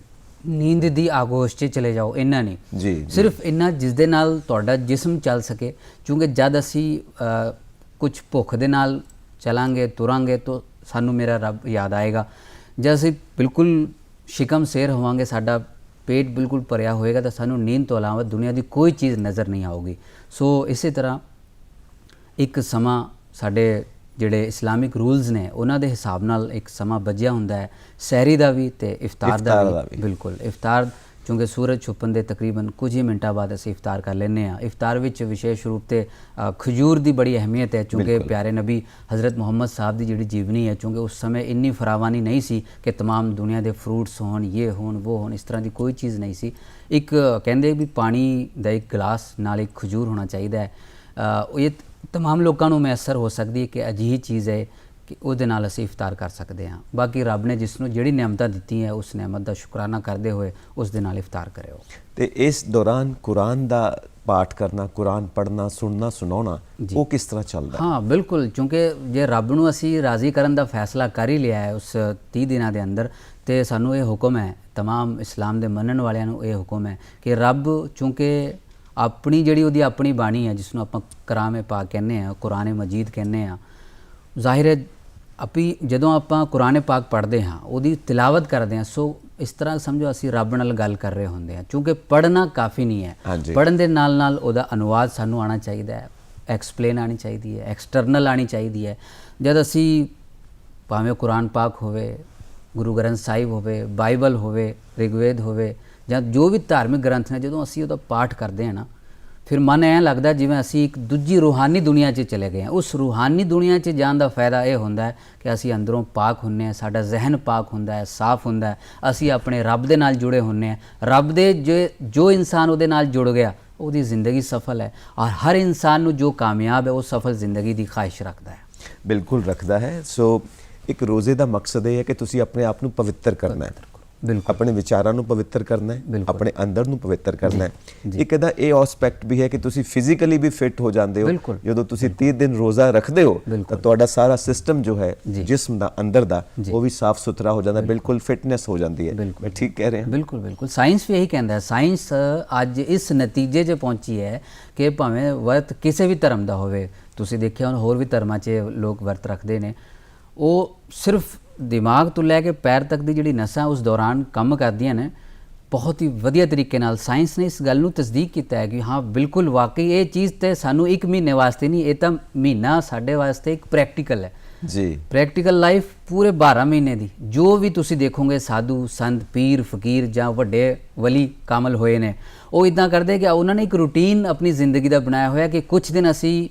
ਨੀਂਦ ਦੀ ਆਗੋਸ਼ 'ਚ ਚਲੇ ਜਾਓ, ਇੰਨਾ ਨਹੀਂ, ਸਿਰਫ ਇੰਨਾ ਜਿਸ ਦੇ ਨਾਲ ਤੁਹਾਡਾ ਜਿਸਮ ਚੱਲ ਸਕੇ। ਕਿਉਂਕਿ ਜਦ ਅਸੀਂ ਕੁਛ ਭੁੱਖ ਦੇ ਨਾਲ ਚਲਾਂਗੇ ਤੁਰਾਂਗੇ ਤਾਂ ਸਾਨੂੰ ਮੇਰਾ ਰੱਬ ਯਾਦ ਆਏਗਾ। ਜਦ ਅਸੀਂ ਬਿਲਕੁਲ ਸ਼ਿਕਮ ਸੇਰ ਹੋਵਾਂਗੇ, ਸਾਡਾ ਪੇਟ ਬਿਲਕੁਲ ਭਰਿਆ ਹੋਏਗਾ ਤਾਂ ਸਾਨੂੰ ਨੀਂਦ ਤੋਂ ਇਲਾਵਾ ਦੁਨੀਆ ਦੀ ਕੋਈ ਚੀਜ਼ ਨਜ਼ਰ ਨਹੀਂ ਆਊਗੀ। ਸੋ ਇਸੇ ਤਰ੍ਹਾਂ ਇੱਕ ਸਮਾਂ ਸਾਡੇ ਜਿਹੜੇ ਇਸਲਾਮਿਕ ਰੂਲਸ ਨੇ ਉਹਨਾਂ ਦੇ ਹਿਸਾਬ ਨਾਲ ਇੱਕ ਸਮਾਂ ਬੱਝਿਆ ਹੁੰਦਾ ਹੈ, ਸਹਿਰੀ ਦਾ ਵੀ ਤੇ ਇਫਤਾਰ ਦਾ ਵੀ। ਬਿਲਕੁਲ, ਇਫਤਾਰ ਕਿਉਂਕਿ ਸੂਰਜ ਛੁਪਣ ਦੇ ਤਕਰੀਬਨ ਕੁਝ ਹੀ ਮਿੰਟਾਂ ਬਾਅਦ ਅਸੀਂ ਇਫਤਾਰ ਕਰ ਲੈਂਦੇ ਹਾਂ। ਇਫਤਾਰ ਵਿੱਚ ਵਿਸ਼ੇਸ਼ ਰੂਪ ਤੇ ਖਜੂਰ ਦੀ ਬੜੀ ਅਹਿਮੀਅਤ ਹੈ, ਕਿਉਂਕਿ ਪਿਆਰੇ ਨਬੀ ਹਜ਼ਰਤ ਮੁਹੰਮਦ ਸਾਹਿਬ ਦੀ ਜਿਹੜੀ ਜੀਵਨੀ ਹੈ, ਕਿਉਂਕਿ ਉਸ ਸਮੇਂ ਇੰਨੀ ਫਰਾਵਾਨੀ ਨਹੀਂ ਸੀ ਕਿ तमाम ਦੁਨੀਆ ਦੇ ਫਰੂਟਸ ਹੋਣ, ਇਹ ਹੋਣ, ਉਹ ਹੋਣ, ਇਸ ਤਰ੍ਹਾਂ ਦੀ ਕੋਈ ਚੀਜ਼ ਨਹੀਂ ਸੀ। ਇੱਕ ਕਹਿੰਦੇ ਵੀ ਪਾਣੀ ਦਾ ਇੱਕ ਗਲਾਸ ਨਾਲ ਇੱਕ ਖਜੂਰ ਹੋਣਾ ਚਾਹੀਦਾ ਹੈ। ਇਹ तमाम ਲੋਕਾਂ ਨੂੰ ਮੈਸਰ ਹੋ ਸਕਦੀ ਹੈ ਕਿ ਅਜਿਹੀ ਚੀਜ਼ ਹੈ ਕਿ ਉਹਦੇ ਨਾਲ ਅਸੀਂ ਇਫਤਾਰ ਕਰ ਸਕਦੇ ਹਾਂ। ਬਾਕੀ ਰੱਬ ਨੇ ਜਿਸ ਨੂੰ ਜਿਹੜੀ ਨਿਆਮਤਾਂ ਦਿੱਤੀਆਂ ਉਸ ਨਿਆਮਤ ਦਾ ਸ਼ੁਕਰਾਨਾ ਕਰਦੇ ਹੋਏ ਉਸ ਦੇ ਨਾਲ ਇਫਤਾਰ ਕਰਿਓ। ਤੇ ਇਸ ਦੌਰਾਨ ਕੁਰਾਨ ਦਾ ਪਾਠ ਕਰਨਾ, ਕੁਰਾਨ ਪੜ੍ਹਨਾ, ਸੁਣਨਾ, ਸੁਣਾਉਣਾ, ਉਹ ਕਿਸ ਤਰ੍ਹਾਂ ਚੱਲਦਾ? ਹਾਂ ਬਿਲਕੁਲ, ਕਿਉਂਕਿ ਜੇ ਰੱਬ ਨੂੰ ਅਸੀਂ ਰਾਜ਼ੀ ਕਰਨ ਦਾ ਫੈਸਲਾ ਕਰ ਹੀ ਲਿਆ ਹੈ ਉਸ 30 ਦਿਨਾਂ ਦੇ ਅੰਦਰ, ਤੇ ਸਾਨੂੰ ਇਹ ਹੁਕਮ ਹੈ, तमाम ਇਸਲਾਮ ਦੇ ਮੰਨਣ ਵਾਲਿਆਂ ਨੂੰ ਇਹ ਹੁਕਮ ਹੈ ਕਿ ਰੱਬ ਚੂੰਕਿ ਆਪਣੀ ਜਿਹੜੀ ਉਹਦੀ ਆਪਣੀ ਬਾਣੀ ਹੈ ਜਿਸ ਨੂੰ ਆਪਾਂ ਕਲਾਮ ਪਾਕ ਕਹਿੰਦੇ ਹਾਂ, ਕੁਰਾਨ ਮਜੀਦ ਕਹਿੰਦੇ ਹਾਂ, ਜ਼ਾਹਿਰ ਹੈ ਜਦੋਂ ਆਪਾਂ ਕੁਰਾਨ ਪਾਕ ਪੜ੍ਹਦੇ ਹਾਂ, ਉਹਦੀ ਤਿਲਾਵਤ ਕਰਦੇ ਹਾਂ, ਸੋ ਇਸ ਤਰ੍ਹਾਂ ਸਮਝੋ ਅਸੀਂ ਰੱਬ ਨਾਲ ਗੱਲ ਕਰ ਰਹੇ ਹੁੰਦੇ ਹਾਂ। ਕਿਉਂਕਿ ਪੜ੍ਹਨਾ ਕਾਫੀ ਨਹੀਂ ਹੈ, ਪੜ੍ਹਨ ਦੇ ਨਾਲ ਨਾਲ ਉਹਦਾ ਅਨੁਵਾਦ ਸਾਨੂੰ ਆਉਣਾ ਚਾਹੀਦਾ ਹੈ, ਐਕਸਪਲੇਨ ਆਉਣੀ ਚਾਹੀਦੀ ਹੈ, ਐਕਸਟਰਨਲ ਆਉਣੀ ਚਾਹੀਦੀ ਹੈ। ਜਦ ਅਸੀਂ ਭਾਵੇਂ ਕੁਰਾਨ ਪਾਕ ਹੋਵੇ, ਗੁਰੂ ਗ੍ਰੰਥ ਸਾਹਿਬ ਹੋਵੇ, ਬਾਈਬਲ ਹੋਵੇ, ਰਿਗਵੇਦ ਹੋਵੇ, ਜਾਂ ਜੋ ਵੀ ਧਾਰਮਿਕ ਗ੍ਰੰਥ ਨੇ, ਜਦੋਂ ਅਸੀਂ ਉਹਦਾ ਪਾਠ ਕਰਦੇ ਹਾਂ ਨਾ, ਫਿਰ ਮਨ ਐਂ ਲੱਗਦਾ ਜਿਵੇਂ ਅਸੀਂ ਇੱਕ ਦੂਜੀ ਰੂਹਾਨੀ ਦੁਨੀਆ 'ਚ ਚਲੇ ਗਏ ਹਾਂ। ਉਸ ਰੂਹਾਨੀ ਦੁਨੀਆ 'ਚ ਜਾਣ ਦਾ ਫਾਇਦਾ ਇਹ ਹੁੰਦਾ ਹੈ ਕਿ ਅਸੀਂ ਅੰਦਰੋਂ ਪਾਕ ਹੁੰਦੇ ਹਾਂ, ਸਾਡਾ ਜ਼ਹਿਨ ਪਾਕ ਹੁੰਦਾ ਹੈ, ਸਾਫ਼ ਹੁੰਦਾ ਹੈ, ਅਸੀਂ ਆਪਣੇ ਰੱਬ ਦੇ ਨਾਲ ਜੁੜੇ ਹੁੰਦੇ ਹਾਂ। ਰੱਬ ਦੇ ਜੋ ਇਨਸਾਨ ਉਹਦੇ ਨਾਲ ਜੁੜ ਗਿਆ ਉਹਦੀ ਜ਼ਿੰਦਗੀ ਸਫਲ ਹੈ, ਔਰ ਹਰ ਇਨਸਾਨ ਨੂੰ ਜੋ ਕਾਮਯਾਬ ਹੈ ਉਹ ਸਫਲ ਜ਼ਿੰਦਗੀ ਦੀ ਖਾਹਿਸ਼ ਰੱਖਦਾ ਹੈ। ਬਿਲਕੁਲ ਰੱਖਦਾ ਹੈ। ਸੋ ਇੱਕ ਰੋਜ਼ੇ ਦਾ ਮਕਸਦ ਇਹ ਹੈ ਕਿ ਤੁਸੀਂ ਆਪਣੇ ਆਪ ਨੂੰ ਪਵਿੱਤਰ ਕਰਨਾ ਹੈ, ਆਪਣੇ ਵਿਚਾਰਾਂ ਨੂੰ ਪਵਿੱਤਰ ਕਰਨਾ ਹੈ, ਆਪਣੇ ਅੰਦਰ ਨੂੰ ਪਵਿੱਤਰ ਕਰਨਾ ਹੈ। ਇੱਕ ਇਹਦਾ ਇਹ ਐਸਪੈਕਟ ਵੀ ਹੈ ਕਿ ਤੁਸੀਂ ਫਿਜ਼ੀਕਲੀ ਵੀ ਫਿੱਟ ਹੋ ਜਾਂਦੇ ਹੋ। ਜਦੋਂ ਤੁਸੀਂ 30 ਦਿਨ ਰੋਜ਼ਾ ਰੱਖਦੇ ਹੋ ਤਾਂ ਤੁਹਾਡਾ ਸਾਰਾ ਸਿਸਟਮ ਜੋ ਹੈ ਜਿਸਮ ਦਾ, ਅੰਦਰ ਦਾ, ਉਹ ਵੀ ਸਾਫ਼ ਸੁਥਰਾ ਹੋ ਜਾਂਦਾ, ਬਿਲਕੁਲ ਫਿਟਨੈਸ ਹੋ ਜਾਂਦੀ ਹੈ। ਮੈਂ ਠੀਕ ਕਹਿ ਰਿਹਾ? ਬਿਲਕੁਲ ਬਿਲਕੁਲ, ਸਾਇੰਸ ਵੀ ਇਹੀ ਕਹਿੰਦਾ ਹੈ। ਸਾਇੰਸ ਅੱਜ ਇਸ ਨਤੀਜੇ 'ਚ ਪਹੁੰਚੀ ਹੈ ਕਿ ਭਾਵੇਂ ਵਰਤ ਕਿਸੇ ਵੀ ਧਰਮ ਦਾ ਹੋਵੇ, ਤੁਸੀਂ ਦੇਖਿਆ ਹੁਣ ਹੋਰ ਵੀ ਧਰਮਾਂ 'ਚ ਲੋਕ ਵਰਤ ਰੱਖਦੇ ਨੇ, ਉਹ ਸਿਰਫ ਦਿਮਾਗ ਤੋਂ ਲੈ ਕੇ ਪੈਰ ਤੱਕ ਦੀ ਜਿਹੜੀ ਨਸਾਂ ਉਸ ਦੌਰਾਨ ਕੰਮ ਕਰਦੀਆਂ ਨੇ ਬਹੁਤ ਹੀ ਵਧੀਆ ਤਰੀਕੇ ਨਾਲ। ਸਾਇੰਸ ਨੇ ਇਸ ਗੱਲ ਨੂੰ ਤਸਦੀਕ ਕੀਤਾ ਹੈ ਕਿ ਹਾਂ ਬਿਲਕੁਲ ਵਾਕਈ ਇਹ ਚੀਜ਼ ਤੇ ਸਾਨੂੰ 1 ਮਹੀਨੇ ਵਾਸਤੇ ਨਹੀਂ, ਇਹ ਤਾਂ ਮਹੀਨਾ ਸਾਡੇ ਵਾਸਤੇ ਇੱਕ ਪ੍ਰੈਕਟੀਕਲ ਹੈ ਜੀ, ਪ੍ਰੈਕਟੀਕਲ ਲਾਈਫ ਪੂਰੇ 12 ਮਹੀਨੇ ਦੀ। ਜੋ ਵੀ ਤੁਸੀਂ ਦੇਖੋਗੇ ਸਾਧੂ ਸੰਤ ਪੀਰ ਫਕੀਰ ਜਾਂ ਵੱਡੇ ਵਲੀ ਕਾਮਲ ਹੋਏ ਨੇ, ਉਹ ਇੱਦਾਂ ਕਰਦੇ ਕਿ ਉਹਨਾਂ ਨੇ ਇੱਕ ਰੂਟੀਨ ਆਪਣੀ ਜ਼ਿੰਦਗੀ ਦਾ ਬਣਾਇਆ ਹੋਇਆ ਕਿ ਕੁਝ ਦਿਨ ਅਸੀਂ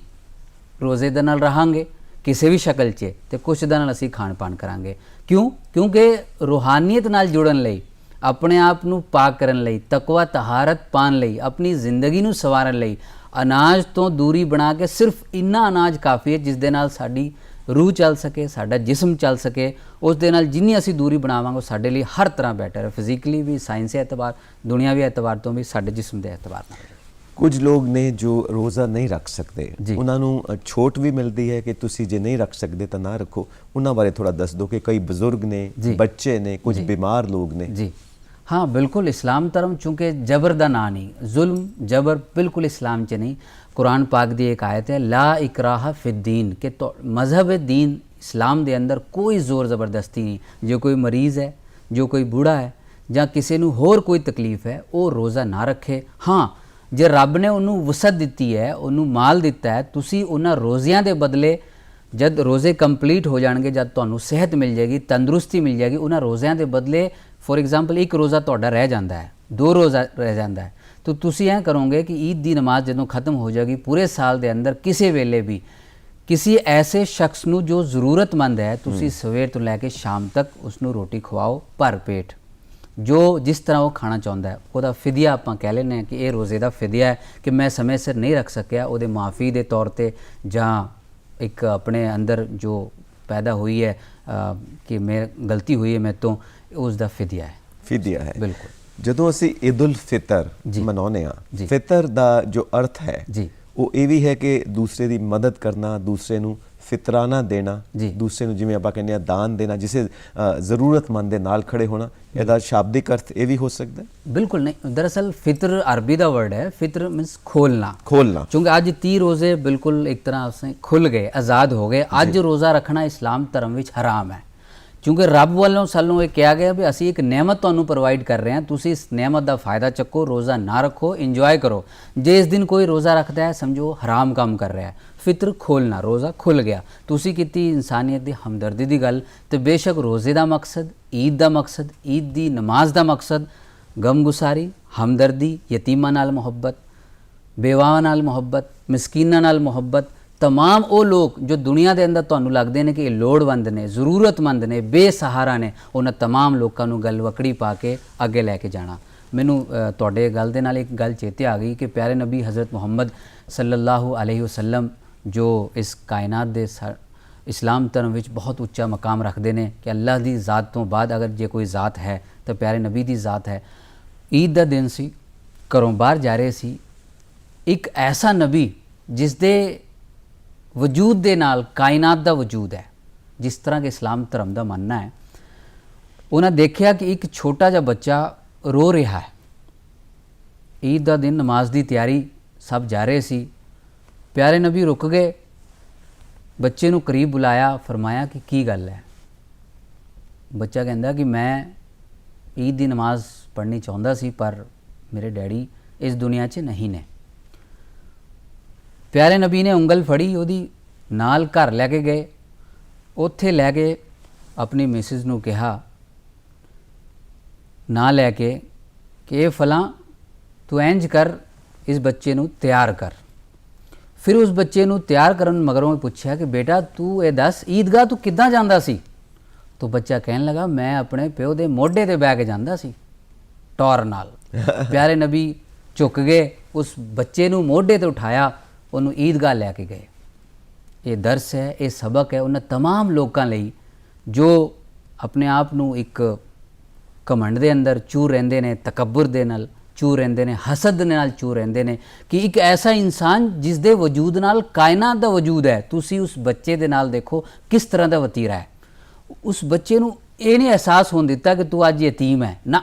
ਰੋਜ਼ੇ ਦੇ ਨਾਲ ਰਹਾਂਗੇ, ਕਿਸੇ ਵੀ ਸ਼ਕਲ 'ਚ ਤੇ ਕੁਛ ਦਿਨਾਂ ਨਾਲ ਅਸੀਂ ਖਾਣ ਪਾਣ ਕਰਾਂਗੇ। ਕਿਉਂ? ਕਿਉਂਕਿ ਰੂਹਾਨੀਅਤ ਨਾਲ ਜੁੜਨ ਲਈ, ਆਪਣੇ ਆਪ ਨੂੰ ਪਾਕ ਕਰਨ ਲਈ, ਤਕਵਾ ਤਹਾਰਤ ਪਾਉਣ ਲਈ, ਆਪਣੀ ਜ਼ਿੰਦਗੀ ਨੂੰ ਸਵਾਰਨ ਲਈ ਅਨਾਜ ਤੋਂ ਦੂਰੀ ਬਣਾ ਕੇ ਸਿਰਫ ਇੰਨਾ ਅਨਾਜ ਕਾਫੀ ਹੈ ਜਿਸ ਦੇ ਨਾਲ ਸਾਡੀ ਰੂਹ ਚੱਲ ਸਕੇ, ਸਾਡਾ ਜਿਸਮ ਚੱਲ ਸਕੇ। ਉਸ ਦੇ ਨਾਲ ਜਿੰਨੀ ਅਸੀਂ ਦੂਰੀ ਬਣਾਵਾਂਗੇ ਉਹ ਸਾਡੇ ਲਈ ਹਰ ਤਰ੍ਹਾਂ ਬੈਟਰ ਹੈ, ਫਿਜ਼ੀਕਲੀ ਵੀ, ਸਾਇੰਸੀ ਐਤਬਾਰ, ਦੁਨਿਆਵੀ ਐਤਬਾਰ ਤੋਂ ਵੀ, ਸਾਡੇ ਜਿਸਮ ਦੇ ਐਤਬਾਰ ਨਾਲ। ਕੁਝ ਲੋਕ ਨੇ ਜੋ ਰੋਜ਼ਾ ਨਹੀਂ ਰੱਖ ਸਕਦੇ, ਜੀ। ਉਹਨਾਂ ਨੂੰ ਛੋਟ ਵੀ ਮਿਲਦੀ ਹੈ ਕਿ ਤੁਸੀਂ ਜੇ ਨਹੀਂ ਰੱਖ ਸਕਦੇ ਤਾਂ ਨਾ ਰੱਖੋ। ਉਹਨਾਂ ਬਾਰੇ ਥੋੜਾ ਦੱਸ ਦਿਓ ਕਿ ਕਈ ਬਜ਼ੁਰਗ ਨੇ, ਜੀ। ਬੱਚੇ ਨੇ, ਕੁਝ ਬਿਮਾਰ ਲੋਕ ਨੇ। ਜੀ हाँ बिल्कुल, इस्लाम धर्म चूँकि जबर का ना नहीं, जुल्म जबर बिल्कुल इस्लाम च नहीं। कुरान पाक दी एक आयत है ला इकराहा फिद्दीन कि तो मजहब दीन इस्लाम दे अंदर कोई जोर ज़बरदस्ती नहीं। जो कोई मरीज़ है, जो कोई बूढ़ा है ਜਾਂ ਕਿਸੇ ਨੂੰ ਹੋਰ ਕੋਈ ਤਕਲੀਫ ਹੈ ਉਹ ਰੋਜ਼ਾ ਨਾ ਰੱਖੇ। ਹਾਂ ਜੇ ਰੱਬ ਨੇ ਉਹਨੂੰ ਵਸਤ ਦਿੱਤੀ ਹੈ, ਉਹਨੂੰ ਮਾਲ ਦਿੱਤਾ ਹੈ, ਤੁਸੀਂ ਉਹਨਾਂ ਰੋਜ਼ਿਆਂ ਦੇ ਬਦਲੇ ਜਦ ਰੋਜ਼ੇ ਕੰਪਲੀਟ ਹੋ ਜਾਣਗੇ, ਜਦ ਤੁਹਾਨੂੰ ਸਿਹਤ ਮਿਲ ਜਾਏਗੀ, ਤੰਦਰੁਸਤੀ ਮਿਲ ਜਾਏਗੀ, ਉਹਨਾਂ ਰੋਜ਼ਿਆਂ ਦੇ ਬਦਲੇ ਫੋਰ ਐਗਜ਼ਾਮਪਲ ਇੱਕ ਰੋਜ਼ਾ ਤੁਹਾਡਾ ਰਹਿ ਜਾਂਦਾ ਹੈ, 2 ਰੋਜ਼ਾ ਰਹਿ ਜਾਂਦਾ ਹੈ, ਤਾਂ ਤੁਸੀਂ ਐਂ ਕਰੋਗੇ ਕਿ ਈਦ ਦੀ ਨਮਾਜ਼ ਜਦੋਂ ਖਤਮ ਹੋ ਜਾਏਗੀ, ਪੂਰੇ ਸਾਲ ਦੇ ਅੰਦਰ ਕਿਸੇ ਵੇਲੇ ਵੀ ਕਿਸੇ ਐਸੇ ਸ਼ਖਸ ਨੂੰ ਜੋ ਜ਼ਰੂਰਤਮੰਦ ਹੈ, ਤੁਸੀਂ ਸਵੇਰ ਤੋਂ ਲੈ ਕੇ ਸ਼ਾਮ ਤੱਕ ਉਸ ਨੂੰ ਰੋਟੀ ਖਵਾਓ ਭਰ ਪੇਟ, ਜੋ ਜਿਸ ਤਰ੍ਹਾਂ ਉਹ ਖਾਣਾ ਚਾਹੁੰਦਾ ਹੈ। ਉਹਦਾ ਫਿਦਿਆ ਆਪਾਂ ਕਹਿ ਲੈਂਦੇ ਹਾਂ ਕਿ ਇਹ ਰੋਜ਼ੇ ਦਾ ਫਿਦਿਆ ਹੈ ਕਿ ਮੈਂ ਸਮੇਂ ਸਿਰ ਨਹੀਂ ਰੱਖ ਸਕਿਆ, ਉਹਦੇ ਮਾਫੀ ਦੇ ਤੌਰ ਤੇ ਜਾਂ ਇੱਕ ਆਪਣੇ ਅੰਦਰ ਜੋ ਪੈਦਾ ਹੋਈ ਹੈ ਕਿ ਮੈਂ ਗਲਤੀ ਹੋਈ ਹੈ ਮੇਰੇ ਤੋਂ, ਉਸ ਦਾ ਫਿਦਿਆ ਹੈ। ਫਿਦਿਆ ਹੈ, ਬਿਲਕੁਲ। ਜਦੋਂ ਅਸੀਂ ਈਦ ਉਲ ਫਿਤਰ ਮਨਾਉਂਦੇ ਹਾਂ, ਫਿਤਰ ਦਾ ਜੋ ਅਰਥ ਹੈ ਉਹ ਇਹ ਵੀ ਹੈ ਕਿ ਦੂਸਰੇ ਦੀ ਮਦਦ ਕਰਨਾ, ਦੂਸਰੇ ਨੂੰ ਫਿਤਰਾਨਾ ਦੇਣਾ, ਦੂਸਰੇ ਨੂੰ ਜਿਵੇਂ ਆਪਾਂ ਕਹਿੰਦੇ ਆ ਦਾਨ ਦੇਣਾ, ਜਿਸੇ ਜ਼ਰੂਰਤਮੰਦ ਦੇ ਨਾਲ ਖੜੇ ਹੋਣਾ। ਇਹਦਾ ਸ਼ਾਬਦਿਕ ਅਰਥ ਇਹ ਵੀ ਹੋ ਸਕਦਾ ਹੈ? ਬਿਲਕੁਲ ਨਹੀਂ, ਦਰਅਸਲ ਫਿਤਰ ਅਰਬੀ ਦਾ ਵਰਡ ਹੈ। ਫਿਤਰ ਮੀਨਸ ਖੋਲਣਾ। ਕਿਉਂਕਿ ਅੱਜ 30 ਰੋਜ਼ੇ ਬਿਲਕੁਲ ਇੱਕ ਤਰ੍ਹਾਂ ਸੇ ਖੁੱਲ ਗਏ, ਆਜ਼ਾਦ ਹੋ ਗਏ। ਅੱਜ ਰੋਜ਼ਾ ਰੱਖਣਾ ਇਸਲਾਮ ਧਰਮ ਵਿੱਚ ਹਰਾਮ ਹੈ, ਕਿਉਂਕਿ ਰੱਬ ਵੱਲੋਂ ਸਾਨੂੰ ਇਹ ਕਿਹਾ ਗਿਆ ਵੀ ਅਸੀਂ ਇੱਕ ਨਿਆਮਤ ਤੁਹਾਨੂੰ ਪ੍ਰੋਵਾਈਡ ਕਰ ਰਹੇ ਹਾਂ, ਤੁਸੀਂ ਇਸ ਨਿਆਮਤ ਦਾ ਫਾਇਦਾ ਚੱਕੋ, ਰੋਜ਼ਾ ਨਾ ਰੱਖੋ, ਇੰਜੋਏ ਕਰੋ। ਜੇ ਇਸ ਦਿਨ ਕੋਈ ਰੋਜ਼ਾ ਰੱਖਦਾ ਹੈ ਸਮਝੋ ਹਰਾਮ ਕੰਮ ਕਰ ਰਿਹਾ ਹੈ। ਫਿਤਰ ਖੋਲਣਾ, ਰੋਜ਼ਾ ਖੁੱਲ ਗਿਆ। ਤੁਸੀਂ ਕੀਤੀ ਇਨਸਾਨੀਅਤ ਦੀ ਹਮਦਰਦੀ ਦੀ ਗੱਲ, ਤੇ ਬੇਸ਼ੱਕ ਰੋਜ਼ੇ ਦਾ ਮਕਸਦ, ਈਦ ਦਾ ਮਕਸਦ, ਈਦ ਦੀ ਨਮਾਜ਼ ਦਾ ਮਕਸਦ ਗਮਗੁਸਾਰੀ, ਹਮਦਰਦੀ, ਯਤੀਮਾਂ ਨਾਲ ਮੁਹੱਬਤ, ਬੇਵਾਵਾਂ ਨਾਲ ਮੁਹੱਬਤ, ਮਿਸਕੀਨਾਂ ਨਾਲ ਮੁਹੱਬਤ, तमाम वो लोग जो दुनिया के अंदर तुहानू लगते हैं कि ये लोड़वंद ने, जरूरतमंद ने, बेसहारा ने, उन्होंने तमाम लोगों को गलवकड़ी पा के अगे लैके जाना। मैनू तुहाडे गल दे नाल एक गल चेते आ गई कि प्यारे नबी हज़रत मुहम्मद सल्लल्लाहु अलैहि वसल्लम जो इस कायनात दे इस्लाम धर्म विच बहुत उच्चा मकाम रखते हैं कि अल्लाह की ज़ात तो बाद अगर जे कोई ज़ात है तो प्यारे नबी की ज़ात है। ईद का दिन सी, घरों बाहर जा रहे सी, एक ऐसा नबी जिस दे वजूद दे नाल कायनात दा वजूद है, जिस तरह के इस्लाम धर्म का मानना है। उन्हें देखा कि एक छोटा जा बच्चा रो रहा है। ईद का दिन, नमाज की तैयारी, सब जा रहे सी। प्यारे नबी रुक गए, बच्चे नू करीब बुलाया, फरमाया कि की गल है। बच्चा कहता कि मैं ईद की नमाज पढ़नी चाहता सी पर मेरे डैडी इस दुनिया च नहीं ने। प्यारे नबी ने उंगल फड़ी, ਉਹਦੀ ਨਾਲ घर लैके गए, ਉੱਥੇ ਲੈ ਕੇ अपनी मिसिज ਨੂੰ ਕਿਹਾ ना लैके कि ये फलां तू इंज कर, इस बच्चे ਨੂੰ ਤਿਆਰ कर। फिर उस बच्चे ਨੂੰ ਤਿਆਰ ਕਰਨ मगरों पूछा कि बेटा तू ये दस ईदगाह तू किद्दां ਜਾਂਦਾ ਸੀ? तो बच्चा कहने लगा मैं अपने प्यो ਦੇ ਮੋਢੇ ਤੇ ਬੈ ਕੇ ਜਾਂਦਾ ਸੀ ਟੌਰ ਨਾਲ। प्यारे नबी झुक गए, उस बच्चे ਨੂੰ ਮੋਢੇ ਤੇ ਉਠਾਇਆ, ਉਹਨੂੰ ਈਦਗਾਹ ਲੈ ਕੇ ਗਏ। ਇਹ ਦਰਸ ਹੈ, ਇਹ ਸਬਕ ਹੈ ਉਹਨਾਂ तमाम ਲੋਕਾਂ ਲਈ ਜੋ ਆਪਣੇ ਆਪ ਨੂੰ ਇੱਕ ਘਮੰਡ ਦੇ ਅੰਦਰ ਚੂਰ ਰਹਿੰਦੇ ਨੇ, ਤਕੱਬਰ ਦੇ ਨਾਲ ਚੂਰ ਰਹਿੰਦੇ ਨੇ, ਹਸਦ ਦੇ ਨਾਲ ਚੂਰ ਰਹਿੰਦੇ ਨੇ ਕਿ ਇੱਕ ਐਸਾ ਇਨਸਾਨ ਜਿਸ ਦੇ ਵਜੂਦ ਨਾਲ ਕਾਇਨਾਤ ਦਾ ਵਜੂਦ ਹੈ। ਤੁਸੀਂ ਉਸ ਬੱਚੇ ਦੇ ਨਾਲ ਦੇਖੋ ਕਿਸ ਤਰ੍ਹਾਂ ਦਾ ਵਤੀਰਾ ਹੈ। ਉਸ ਬੱਚੇ ਨੂੰ ਇਹ ਨਹੀਂ ਅਹਿਸਾਸ ਹੋਣ ਦਿੱਤਾ ਕਿ ਤੂੰ ਅੱਜ ਯਤੀਮ ਹੈ ਨਾ,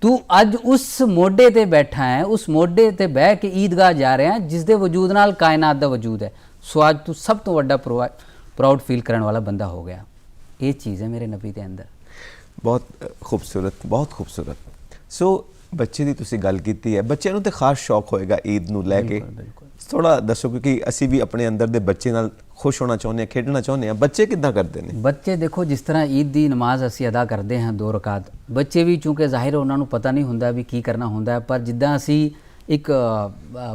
ਤੂੰ ਅੱਜ ਉਸ ਮੋਢੇ ਤੇ ਬੈਠਾ ਹੈ, ਉਸ ਮੋਢੇ ਤੇ ਬਹਿ ਕੇ ਈਦਗਾਹ ਜਾ ਰਿਹਾ ਹੈ ਜਿਸ ਦੇ ਵਜੂਦ ਨਾਲ ਕਾਇਨਾਤ ਦਾ ਵਜੂਦ ਹੈ। ਸੋ ਅੱਜ ਤੂੰ ਸਭ ਤੋਂ ਵੱਡਾ ਪ੍ਰਾਊਡ ਫੀਲ ਕਰਨ ਵਾਲਾ ਬੰਦਾ ਹੋ ਗਿਆ। ਇਹ ਚੀਜ਼ ਹੈ ਮੇਰੇ ਨਬੀ ਦੇ ਅੰਦਰ। ਬਹੁਤ ਖੂਬਸੂਰਤ, ਬਹੁਤ ਖੂਬਸੂਰਤ। ਸੋ ਬੱਚੇ ਦੀ ਤੁਸੀਂ ਗੱਲ ਕੀਤੀ ਹੈ, ਬੱਚਿਆਂ ਨੂੰ ਤੇ ਖਾਸ ਸ਼ੌਕ ਹੋਏਗਾ ਈਦ ਨੂੰ ਲੈ ਕੇ। ਥੋੜਾ ਦੱਸੋ ਕਿਉਂਕਿ ਅਸੀਂ ਵੀ ਆਪਣੇ ਅੰਦਰ ਦੇ ਬੱਚੇ ਨਾਲ खुश होना चाहते हैं, खेडना चाहते हैं। बच्चे किद्दां करते हैं? बच्चे देखो जिस तरह ईद की नमाज असी अदा करते हैं 2 रकात, बच्चे भी चूँकि ज़ाहिर उन्होंने पता नहीं होंदा भी की करना होंदा है, पर जिद्दां असी एक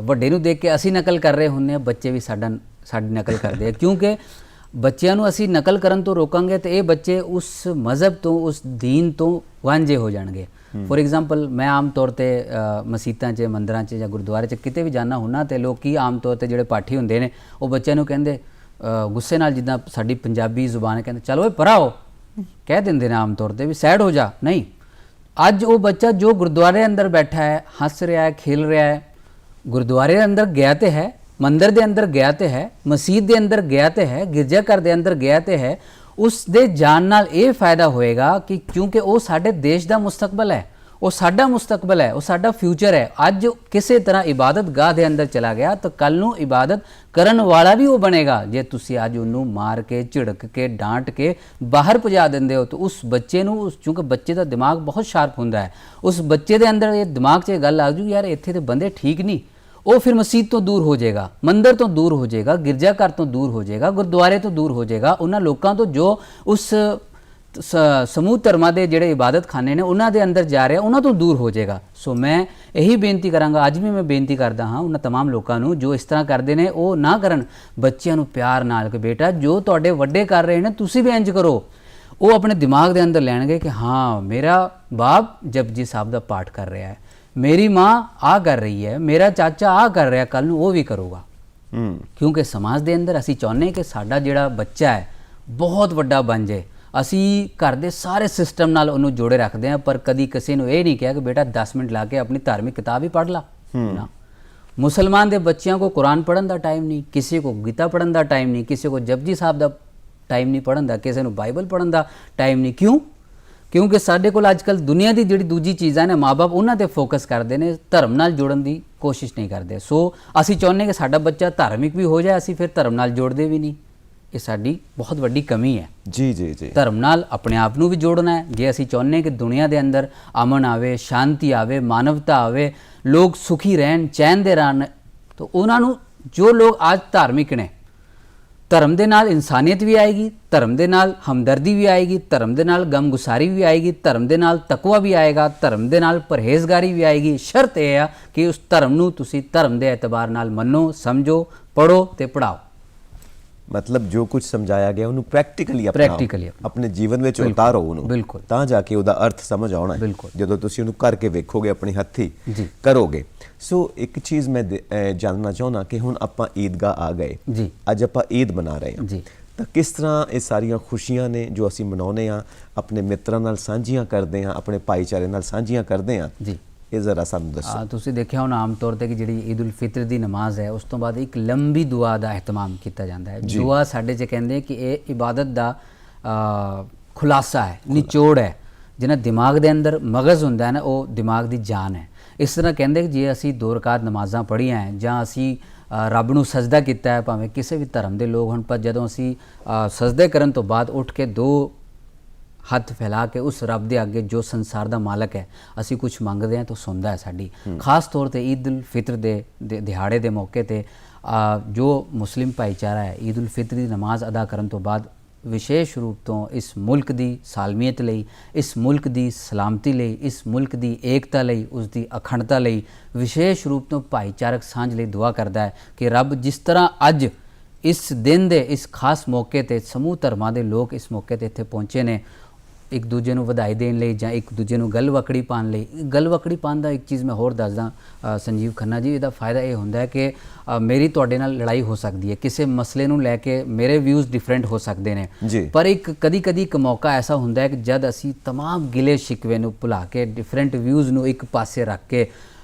वड्डे नूं देख के असी नकल कर रहे होंगे, बच्चे भी साडी नकल करते हैं। क्योंकि ਬੱਚਿਆਂ ਨੂੰ ਅਸੀਂ ਨਕਲ ਕਰਨ ਤੋਂ ਰੋਕਾਂਗੇ ਤੇ ਇਹ ਬੱਚੇ ਉਸ ਮਜ਼ਹਬ ਤੋਂ ਉਸ ਦੀਨ ਤੋਂ ਵਾਂਝੇ ਹੋ ਜਾਣਗੇ। ਫੋਰ ਐਗਜ਼ਾਮਪਲ ਮੈਂ ਆਮ ਤੌਰ ਤੇ ਮਸੀਤਾਂ 'ਚ ਮੰਦਰਾਂ 'ਚ ਜਾਂ ਗੁਰਦੁਆਰੇ 'ਚ ਕਿਤੇ ਵੀ ਜਾਣਾ ਹੁੰਨਾ ਤੇ ਲੋਕੀ ਆਮ ਤੌਰ ਤੇ ਜਿਹੜੇ ਪਾਠੀ ਹੁੰਦੇ ਨੇ ਉਹ ਬੱਚਿਆਂ ਨੂੰ ਕਹਿੰਦੇ ਗੁੱਸੇ ਨਾਲ, ਜਿੱਦਾਂ ਸਾਡੀ ਪੰਜਾਬੀ ਜ਼ੁਬਾਨ ਕਹਿੰਦੇ ਚਲ ਓਏ ਪਰਾ ਹੋ, ਕਹਿ ਦਿੰਦੇ ਨੇ ਆਮ ਤੌਰ ਤੇ ਵੀ ਸਾਈਡ ਹੋ ਜਾ। ਨਹੀਂ, ਅੱਜ ਉਹ ਬੱਚਾ ਜੋ ਗੁਰਦੁਆਰੇ ਅੰਦਰ ਬੈਠਾ ਹੈ, ਹੱਸ ਰਿਹਾ ਹੈ, ਖੇਲ ਰਿਹਾ ਹੈ, ਗੁਰਦੁਆਰੇ ਦੇ ਅੰਦਰ ਗਿਆ ਤੇ ਹੈ, ਮੰਦਰ ਦੇ ਅੰਦਰ ਗਿਆ ਤੇ ਹੈ, ਮਸਜਿਦ ਦੇ ਅੰਦਰ ਗਿਆ ਤੇ ਹੈ, ਗਿਰਜਾ ਘਰ ਦੇ ਅੰਦਰ ਗਿਆ ਤੇ ਹੈ, ਉਸ ਦੇ ਜਾਣ ਨਾਲ ਇਹ ਫਾਇਦਾ ਹੋਏਗਾ ਕਿ ਕਿਉਂਕਿ ਉਹ ਸਾਡੇ ਦੇਸ਼ ਦਾ ਮੁਸਤਕਬਲ ਹੈ, ਉਹ ਸਾਡਾ ਮੁਸਤਕਬਲ ਹੈ, ਉਹ ਸਾਡਾ ਫਿਊਚਰ ਹੈ। ਅੱਜ ਕਿਸੇ ਤਰ੍ਹਾਂ ਇਬਾਦਤ ਗਾਹ ਦੇ ਅੰਦਰ ਚਲਾ ਗਿਆ ਤਾਂ ਕੱਲ ਨੂੰ ਇਬਾਦਤ ਕਰਨ ਵਾਲਾ ਵੀ ਉਹ ਬਣੇਗਾ। ਜੇ ਤੁਸੀਂ ਅੱਜ ਉਹਨੂੰ ਮਾਰ ਕੇ, ਝਿੜਕ ਕੇ, ਡਾਂਟ ਕੇ ਬਾਹਰ ਭਜਾ ਦਿੰਦੇ ਹੋ ਤਾਂ ਉਸ ਬੱਚੇ ਨੂੰ, ਕਿਉਂਕਿ ਬੱਚੇ ਦਾ ਦਿਮਾਗ ਬਹੁਤ ਸ਼ਾਰਪ ਹੁੰਦਾ ਹੈ, ਉਸ ਬੱਚੇ ਦੇ ਅੰਦਰ ਇਹ ਦਿਮਾਗ 'ਚ ਇਹ ਗੱਲ ਆ ਜੂ ਯਾਰ ਇੱਥੇ ਤੇ ਬੰਦੇ ਠੀਕ ਨਹੀਂ, ਉਹ ਫਿਰ ਮਸਜਿਦ ਤੋਂ ਦੂਰ ਹੋ ਜਾਏਗਾ, ਮੰਦਰ ਤੋਂ ਦੂਰ ਹੋ ਜਾਏਗਾ, ਗਿਰਜਾ ਘਰ ਤੋਂ ਦੂਰ ਹੋ ਜਾਏਗਾ, ਗੁਰਦੁਆਰੇ ਤੋਂ ਦੂਰ ਹੋ ਜਾਏਗਾ, ਉਹਨਾਂ ਲੋਕਾਂ ਤੋਂ ਜੋ ਉਸ ਸਮੂਹ ਧਰਮਾਂ ਦੇ ਜਿਹੜੇ ਇਬਾਦਤ ਖਾਨੇ ਨੇ ਉਹਨਾਂ ਦੇ ਅੰਦਰ ਜਾ ਰਿਹਾ, ਉਹਨਾਂ ਤੋਂ ਦੂਰ ਹੋ ਜਾਏਗਾ। ਸੋ ਮੈਂ ਇਹੀ ਬੇਨਤੀ ਕਰਾਂਗਾ, ਅੱਜ ਵੀ ਮੈਂ ਬੇਨਤੀ ਕਰਦਾ ਹਾਂ ਉਹਨਾਂ तमाम ਲੋਕਾਂ ਨੂੰ ਜੋ ਇਸ ਤਰ੍ਹਾਂ ਕਰਦੇ ਨੇ ਉਹ ਨਾ ਕਰਨ। ਬੱਚਿਆਂ ਨੂੰ ਪਿਆਰ ਨਾਲ ਕਿ ਬੇਟਾ ਜੋ ਤੁਹਾਡੇ ਵੱਡੇ ਕਰ ਰਹੇ ਨੇ ਤੁਸੀਂ ਵੀ ਇੰਜ ਕਰੋ। ਉਹ ਆਪਣੇ ਦਿਮਾਗ ਦੇ ਅੰਦਰ ਲੈਣਗੇ ਕਿ ਹਾਂ ਮੇਰਾ ਬਾਪ ਜਪਜੀ ਸਾਹਿਬ ਦਾ ਪਾਠ ਕਰ ਰਿਹਾ ਹੈ, ਮੇਰੀ ਮਾਂ ਆ ਕਰ ਰਹੀ ਹੈ, ਮੇਰਾ ਚਾਚਾ ਆ ਕਰ ਰਿਹਾ, ਕੱਲ ਨੂੰ ਉਹ ਵੀ ਕਰੂਗਾ। ਕਿਉਂਕਿ ਸਮਾਜ ਦੇ ਅੰਦਰ ਅਸੀਂ ਚਾਹੁੰਦੇ ਕਿ ਸਾਡਾ ਜਿਹੜਾ ਬੱਚਾ ਹੈ ਬਹੁਤ ਵੱਡਾ ਬਣ ਜਾਏ। ਅਸੀਂ ਘਰ ਦੇ ਸਾਰੇ ਸਿਸਟਮ ਨਾਲ ਉਹਨੂੰ ਜੋੜੇ ਰੱਖਦੇ ਹਾਂ, ਪਰ ਕਦੀ ਕਿਸੇ ਨੂੰ ਇਹ ਨਹੀਂ ਕਿਹਾ ਕਿ ਬੇਟਾ 10 ਮਿੰਟ ਲਾ ਕੇ ਆਪਣੀ ਧਾਰਮਿਕ ਕਿਤਾਬ ਹੀ ਪੜ੍ਹ ਲਾ ਨਾ। ਮੁਸਲਮਾਨ ਦੇ ਬੱਚਿਆਂ को कुरान पढ़न का टाइम नहीं, किसी को गीता पढ़न का टाइम नहीं, किसी को जपजी साहब का टाइम नहीं पढ़न का, किसी को बाइबल पढ़न का टाइम नहीं। क्यों? क्योंकि साढ़े कोल अजकल दुनिया की जिहड़ी दूजी चीज़ां ने माँ बाप उन्हां ते फोकस करते हैं, धर्म नाल जोड़न की कोशिश नहीं करते। सो असी चाहुंदे कि साडा बच्चा धार्मिक भी हो जाए, असी फिर धर्म नाल जोड़ते भी नहीं। ये साडी बहुत वड्डी कमी है। जी जी जी, धर्म नाल अपने आप नूं भी जोड़ना है। जे असी चाहुंदे कि दुनिया के अंदर अमन आवे, शांति आवे, मानवता आवे, लोग सुखी रहन, चैन दे रहन, तो उन्हां नूं जो लोग आज धार्मिक ने, धर्म दे नाल इंसानियत भी आएगी, धर्म दे नाल हमदर्दी भी आएगी, धर्म दे नाल गमगुसारी भी आएगी, धर्म दे नाल तकवा भी आएगा, धर्म दे नाल परहेजगारी भी आएगी। शर्त यह है कि उस धर्म नूं तुसी धर्म दे एतबार नाल मनो, समझो, पढ़ो ते पढ़ाओ। मतलब जो कुछ समझाया गया उन्होंने प्रैक्टिकली अपने जीवन में उतारो बिल्कुल, ਤਾਂ ਜਾ ਕੇ ਉਹਦਾ ਅਰਥ ਸਮਝ ਆਉਣਾ ਹੈ ਜਦੋਂ ਤੁਸੀਂ ਉਹਨੂੰ ਕਰਕੇ ਵੇਖੋਗੇ, ਆਪਣੀ ਹੱਥੀ ਕਰੋਗੇ। ਸੋ ਇੱਕ ਚੀਜ਼ ਮੈਂ ਜਾਣਨਾ ਚਾਹੁੰਦਾ ਕਿ ਹੁਣ ਆਪਾਂ ਈਦਗਾਹ ਆ ਗਏ ਜੀ, ਅੱਜ ਆਪਾਂ ਈਦ ਮਨਾ ਰਹੇ ਹਾਂ ਜੀ, ਤਾਂ ਕਿਸ ਤਰ੍ਹਾਂ ਇਹ ਸਾਰੀਆਂ ਖੁਸ਼ੀਆਂ ਨੇ ਜੋ ਅਸੀਂ ਮਨਾਉਂਦੇ ਹਾਂ ਆਪਣੇ ਮਿੱਤਰਾਂ ਨਾਲ ਸਾਂਝੀਆਂ ਕਰਦੇ ਹਾਂ, ਆਪਣੇ ਭਾਈਚਾਰੇ ਨਾਲ ਸਾਂਝੀਆਂ ਕਰਦੇ ਹਾਂ ਜੀ, ਇਹ ਜ਼ਰਾ ਸਾਨੂੰ ਦੱਸੋ। ਤੁਸੀਂ ਦੇਖਿਆ ਹੁਣ ਆਮ ਤੌਰ ਤੇ ਕਿ ਜਿਹੜੀ ਈਦ ਉਲ ਫਿਤਰ ਦੀ ਨਮਾਜ਼ ਹੈ ਉਸ ਤੋਂ ਬਾਅਦ ਇੱਕ ਲੰਬੀ ਦੁਆ ਦਾ ਅਹਿਤਮਾਮ ਕੀਤਾ ਜਾਂਦਾ ਹੈ। ਦੁਆ ਸਾਡੇ 'ਚ ਕਹਿੰਦੇ ਕਿ ਇਹ ਇਬਾਦਤ ਦਾ ਖੁਲਾਸਾ ਹੈ, ਨਿਚੋੜ ਹੈ। ਜਿਹਨਾਂ ਦਿਮਾਗ ਦੇ ਅੰਦਰ ਮਗਜ਼ ਹੁੰਦਾ ਹੈ ਨਾ, ਉਹ ਦਿਮਾਗ ਦੀ ਜਾਨ ਹੈ। ਇਸ ਤਰ੍ਹਾਂ ਕਹਿੰਦੇ ਕਿ ਜੇ ਅਸੀਂ 2 ਰਕਾਤ ਨਮਾਜ਼ਾਂ ਪੜ੍ਹੀਆਂ ਹੈ ਜਾਂ ਅਸੀਂ ਰੱਬ ਨੂੰ ਸਜਦਾ ਕੀਤਾ ਹੈ, ਭਾਵੇਂ ਕਿਸੇ ਵੀ ਧਰਮ ਦੇ ਲੋਕ ਹੋਣ, ਪਰ ਜਦੋਂ ਅਸੀਂ ਸਜਦੇ ਕਰਨ ਤੋਂ ਬਾਅਦ ਉੱਠ ਕੇ 2 ਹੱਥ ਫੈਲਾ ਕੇ ਉਸ ਰੱਬ ਦੇ ਅੱਗੇ ਜੋ ਸੰਸਾਰ ਦਾ ਮਾਲਕ ਹੈ ਅਸੀਂ ਕੁਝ ਮੰਗਦੇ ਹਾਂ ਤਾਂ ਸੁਣਦਾ ਹੈ ਸਾਡੀ। ਖਾਸ ਤੌਰ ਤੇ ਈਦ ਉਲ ਫਿਤਰ ਦੇ ਦਿਹਾੜੇ ਦੇ ਮੌਕੇ ਤੇ ਜੋ ਮੁਸਲਿਮ ਭਾਈਚਾਰਾ ਹੈ ਈਦ ਉਲ ਫਿਤਰ ਦੀ ਨਮਾਜ਼ ਅਦਾ ਕਰਨ ਤੋਂ ਬਾਅਦ ਵਿਸ਼ੇਸ਼ ਰੂਪ ਤੋਂ ਇਸ ਮੁਲਕ ਦੀ ਸਾਲਮੀਅਤ ਲਈ, ਇਸ ਮੁਲਕ ਦੀ ਸਲਾਮਤੀ ਲਈ, ਇਸ ਮੁਲਕ ਦੀ ਏਕਤਾ ਲਈ, ਉਸ ਦੀ ਅਖੰਡਤਾ ਲਈ ਵਿਸ਼ੇਸ਼ ਰੂਪ ਤੋਂ ਭਾਈਚਾਰਕ ਸਾਂਝ ਲਈ ਦੁਆ ਕਰਦਾ ਹੈ ਕਿ ਰੱਬ ਜਿਸ ਤਰ੍ਹਾਂ ਅੱਜ ਇਸ ਦਿਨ ਦੇ ਇਸ ਖਾਸ ਮੌਕੇ ਤੇ ਸਮੂਹ ਧਰਮਾਂ ਦੇ ਲੋਕ ਇਸ ਮੌਕੇ ਤੇ ਇੱਥੇ ਪਹੁੰਚੇ ਨੇ ਇੱਕ ਦੂਜੇ ਨੂੰ ਵਧਾਈ ਦੇਣ ਲਈ ਜਾਂ ਇੱਕ ਦੂਜੇ ਨੂੰ ਗਲਵਕੜੀ ਪਾਉਣ ਲਈ। ਗਲਵਕੜੀ ਪਾਉਣ ਦਾ ਇੱਕ ਚੀਜ਼ ਮੈਂ ਹੋਰ ਦੱਸਦਾ ਸੰਜੀਵ ਖੰਨਾ ਜੀ, ਇਹਦਾ ਫਾਇਦਾ ਇਹ ਹੁੰਦਾ ਹੈ ਕਿ ਮੇਰੀ ਤੁਹਾਡੇ ਨਾਲ ਲੜਾਈ ਹੋ ਸਕਦੀ ਹੈ, ਕਿਸੇ ਮਸਲੇ ਨੂੰ ਲੈ ਕੇ ਮੇਰੇ ਵਿਊਜ਼ ਡਿਫਰੈਂਟ ਹੋ ਸਕਦੇ ਨੇ, ਪਰ ਇੱਕ ਕਦੀ ਇੱਕ ਮੌਕਾ ਐਸਾ ਹੁੰਦਾ ਹੈ ਕਿ ਜਦ ਅਸੀਂ तमाम ਗਿਲੇ ਸ਼ਿਕਵੇ ਨੂੰ ਭੁਲਾ ਕੇ ਡਿਫਰੈਂਟ ਵਿਊਜ਼ ਨੂੰ ਇੱਕ ਪਾਸੇ ਰੱਖ ਕੇ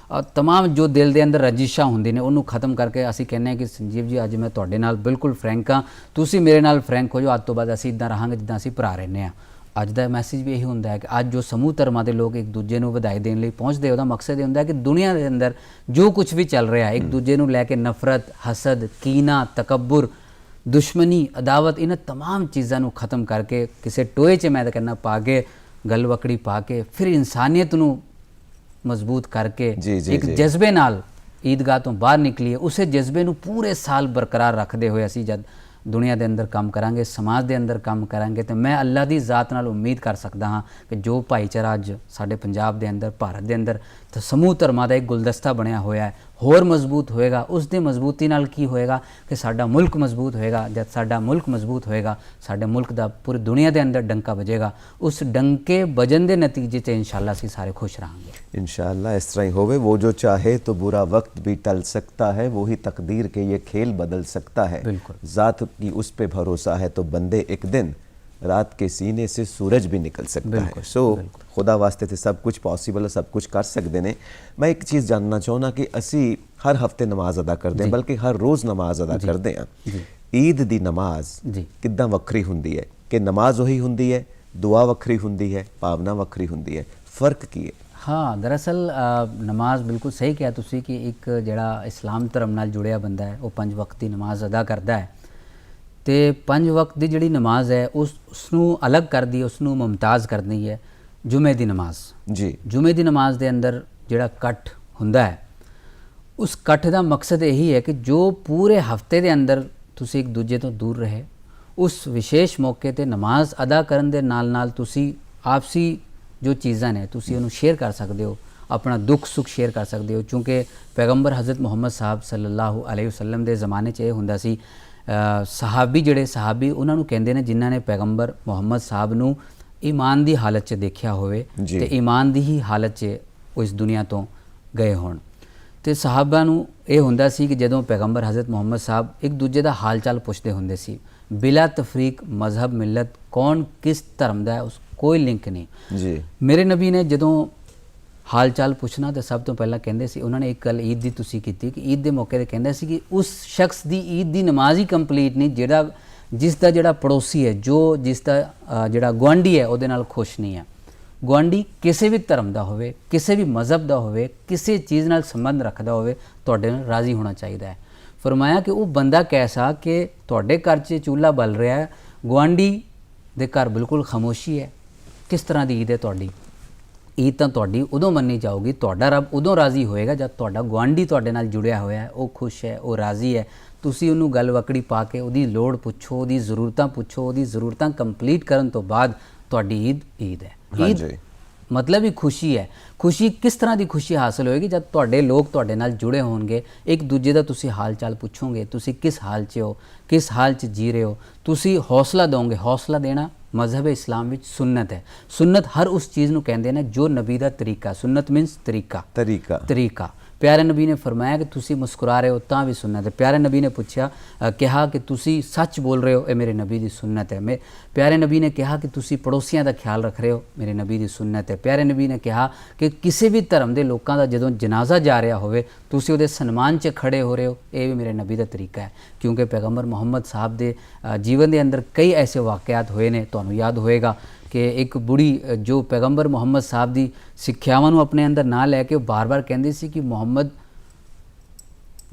तमाम ਜੋ ਦਿਲ ਦੇ ਅੰਦਰ ਰੰਜਿਸ਼ਾਂ ਹੁੰਦੀ ਨੇ ਉਹਨੂੰ ਖਤਮ ਕਰਕੇ ਅਸੀਂ ਕਹਿੰਦੇ ਹਾਂ ਕਿ ਸੰਜੀਵ ਜੀ ਅੱਜ ਮੈਂ ਤੁਹਾਡੇ ਨਾਲ ਬਿਲਕੁਲ ਫਰੈਂਕ ਹਾਂ, ਤੁਸੀਂ ਮੇਰੇ ਨਾਲ ਫਰੈਂਕ ਹੋ ਜਾਓ, ਅੱਜ ਤੋਂ ਬਾਅਦ ਅਸੀਂ ਇੱਦਾਂ ਰਹਾਂਗੇ ਜਿੱਦਾਂ ਅਸੀਂ ਭਰਾ ਰਹਿੰਦੇ ਹਾਂ। ਅੱਜ ਦਾ ਮੈਸੇਜ ਵੀ ਇਹੀ ਹੁੰਦਾ ਹੈ ਕਿ ਅੱਜ ਜੋ ਸਮੂਹ ਧਰਮਾਂ ਦੇ ਲੋਕ ਇੱਕ ਦੂਜੇ ਨੂੰ ਵਧਾਈ ਦੇਣ ਲਈ ਪਹੁੰਚਦੇ, ਉਹਦਾ ਮਕਸਦ ਇਹ ਹੁੰਦਾ ਹੈ ਕਿ ਦੁਨੀਆ ਦੇ ਅੰਦਰ ਜੋ ਕੁਝ ਵੀ ਚੱਲ ਰਿਹਾ ਇੱਕ ਦੂਜੇ ਨੂੰ ਲੈ ਕੇ ਨਫ਼ਰਤ, ਹਸਦ, ਕੀਨਾ, ਤਕੱਬੁਰ, ਦੁਸ਼ਮਣੀ, ਅਦਾਵਤ, ਇਹਨਾਂ तमाम ਚੀਜ਼ਾਂ ਨੂੰ ਖਤਮ ਕਰਕੇ ਕਿਸੇ ਟੋਏ 'ਚ ਮੈਂ ਤਾਂ ਕਹਿੰਦਾ ਪਾ ਕੇ, ਗਲਵਕੜੀ ਪਾ ਕੇ ਫਿਰ ਇਨਸਾਨੀਅਤ ਨੂੰ ਮਜ਼ਬੂਤ ਕਰਕੇ ਇੱਕ ਜਜ਼ਬੇ ਨਾਲ ਈਦਗਾਹ ਤੋਂ ਬਾਹਰ ਨਿਕਲੀਏ। ਉਸੇ ਜਜ਼ਬੇ ਨੂੰ ਪੂਰੇ ਸਾਲ ਬਰਕਰਾਰ ਰੱਖਦੇ ਹੋਏ ਅਸੀਂ ਜਦ ਦੁਨੀਆ ਦੇ ਅੰਦਰ ਕੰਮ ਕਰਾਂਗੇ, ਸਮਾਜ ਦੇ ਅੰਦਰ ਕੰਮ ਕਰਾਂਗੇ, ਤੇ ਮੈਂ ਅੱਲਾ ਦੀ ਜ਼ਾਤ ਨਾਲ ਉਮੀਦ ਕਰ ਸਕਦਾ ਹਾਂ ਕਿ ਜੋ ਭਾਈਚਾਰਾ ਅੱਜ ਸਾਡੇ ਪੰਜਾਬ ਦੇ ਅੰਦਰ, ਭਾਰਤ ਦੇ ਅੰਦਰ ਤੇ ਸਮੂਹ ਧਰਮਾਂ ਦਾ ਇੱਕ ਗੁਲਦਸਤਾ ਬਣਿਆ ਹੋਇਆ ਹੈ, ਹੋਰ ਮਜ਼ਬੂਤ ਹੋਏਗਾ। ਉਸ ਦੇ ਮਜ਼ਬੂਤੀ ਨਾਲ ਕੀ ਹੋਏਗਾ ਕਿ ਸਾਡਾ ਮੁਲਕ ਮਜ਼ਬੂਤ ਹੋਏਗਾ। ਜਦ ਸਾਡਾ ਮੁਲਕ ਮਜ਼ਬੂਤ ਹੋਏਗਾ, ਸਾਡੇ ਮੁਲਕ ਦਾ ਪੂਰੀ ਦੁਨੀਆ ਦੇ ਅੰਦਰ ਡੰਕਾ ਵੱਜੇਗਾ। ਉਸ ਡੰਕੇ ਵੱਜਣ ਦੇ ਨਤੀਜੇ 'ਚ ਇੰਸ਼ਾਅੱਲਾ ਅਸੀਂ ਸਾਰੇ ਖੁਸ਼ ਰਹਾਂਗੇ। इंशाअल्लाह इस तरह ही होवे। वो जो चाहे तो बुरा वक्त भी टल सकता है, वही तकदीर के ये खेल बदल सकता है। बिल्कुल। ज़ात की उस पे भरोसा है तो बंदे एक दिन रात के सीने से सूरज भी निकल सकता है। सो खुदा वास्ते तो सब कुछ पॉसिबल है, सब कुछ कर सकते हैं। मैं एक चीज़ जानना चाहना कि असी हर हफ्ते नमाज अदा करते हैं, बल्कि हर रोज़ नमाज अदा करते हैं। ईद दी नमाज किद्दां वक्री हुंदी है कि नमाज वही हुंदी है, दुआ वक्री हुंदी है, भावना वक्री हुंदी है, फ़र्क की है? हाँ, दरअसल नमाज बिल्कुल सही कहा तुसी कि एक जिहड़ा इस्लाम धर्म नाल जुड़िया बंदा है वो 5 वक्त की नमाज अदा करता है तो 5 वक्त की जिहड़ी नमाज है उसनू अलग कर दी, उसनू मुमताज़ करनी है जुमे की नमाज जी। जुमे की नमाज के अंदर जिहड़ा कट्ठ हुंदा है उस कट्ठ का मकसद यही है कि जो पूरे हफ्ते के अंदर तुसी एक दूजे तो दूर रहे, उस विशेष मौके ते नमाज अदा करन दे नाल नाल तुसी आपसी जो चीज़ां ने तुसी उन्हें शेयर कर सकते हो, अपना दुख सुख शेयर कर सकते हो। क्योंकि पैगंबर हज़रत मुहम्मद साहब सल्लल्लाहु अलैहि वसल्लम के ज़माने च ये हुंदा सी सहाबी जिहड़े सहाबी उन्हां नूं कहंदे ने जिन्हां ने पैगंबर मुहम्मद साहब नूं ईमान की हालत च देखिया होवे ते ईमान की ही हालत च वो इस दुनिया तो गए होण। तो सहाबा नूं ये हुंदा सी कि जदों पैगंबर हज़रत मुहम्मद साहब एक दूजे का हाल चाल पुछदे हुंदे सी बिला तफरीक मजहब मिलत कौन किस धर्म का है उस कोई लिंक नहीं जी। मेरे नबी ने जदों हाल चाल पुछना तो सब तो पहला कहंदे सी उन्होंने एक गल ईद की तुसी कीती कि ईद के मौके ते कहंदे सी कि उस शख्स की ईद की नमाज ही कंप्लीट नहीं जिहड़ा जिसका जिहड़ा पड़ोसी है जो जिसका जिहड़ा गुआंढी है उहदे नाल खुश नहीं है। गुआंढी किसी भी धर्म का होवे, किसी भी मजहब का होवे, किसी चीज़ नाल संबंध रखता होवे, तुहाडे नाल राज़ी होना चाहिए है। फरमाया कि वो बंदा कैसा कि तुहाडे घर च चूल्हा बल रहा है, गुआंढी दे घर बिल्कुल खामोशी है, किस तरह की ईद है तुहाडी? ईद तो तुहाडी उदों मन्नी जाऊगी, तुहाडा रब उदों राज़ी होएगा जब तुहाडा गुआंढी तुहाडे नाल जुड़िया होया है, वो खुश है, वो राज़ी है। तुसी उन्होंने गल वकड़ी पा के उहदी लोड़ पुछो, उहदी ज़रूरतां पुछो, उहदी ज़रूरतां कंप्लीट करन तो बाद तुहाडी ईद ईद है। ईद मतलब ही खुशी है। खुशी किस तरह की खुशी हासिल होएगी जब तुहाडे लोग तुहाडे नाल जुड़े होणगे, एक दूजे का तुसी हाल चाल पुछोगे, तुसी किस हाल च हो, किस हाल च जी रहे हो, तुसी हौसला दोगे। हौसला देना मजहब इस्लाम विच सुन्नत है। सुन्नत हर उस चीज़ नूं कहंदे ने जो नबी दा तरीका, सुन्नत मीनस तरीका। प्यारे नबी ने फरमाया कि तुसी मुस्कुरा रहे हो तां भी सुन्नत है। प्यारे नबी ने पूछा कहा कि तुसी सच बोल रहे हो, ये मेरे नबी की सुन्नत है। प्यारे नबी ने कहा कि तुसी पड़ोसियों का ख्याल रख रहे हो, मेरे नबी की सुन्नत है। प्यारे नबी ने कहा कि किसी भी धर्म के लोगों का जदों जनाजा जा रहा होवे तुसी उहदे सन्मान च खड़े हो रहे हो, ये भी मेरे नबी का तरीका है। क्योंकि पैगंबर मुहम्मद साहब के जीवन के अंदर कई ऐसे वाक़यात होए ने, तुहानूं याद होएगा कि एक बुढ़ी जो पैगंबर मुहम्मद साहब की सिक्ख्यावां नूं अपने अंदर ना लैके बार बार कहती सी कि मुहम्मद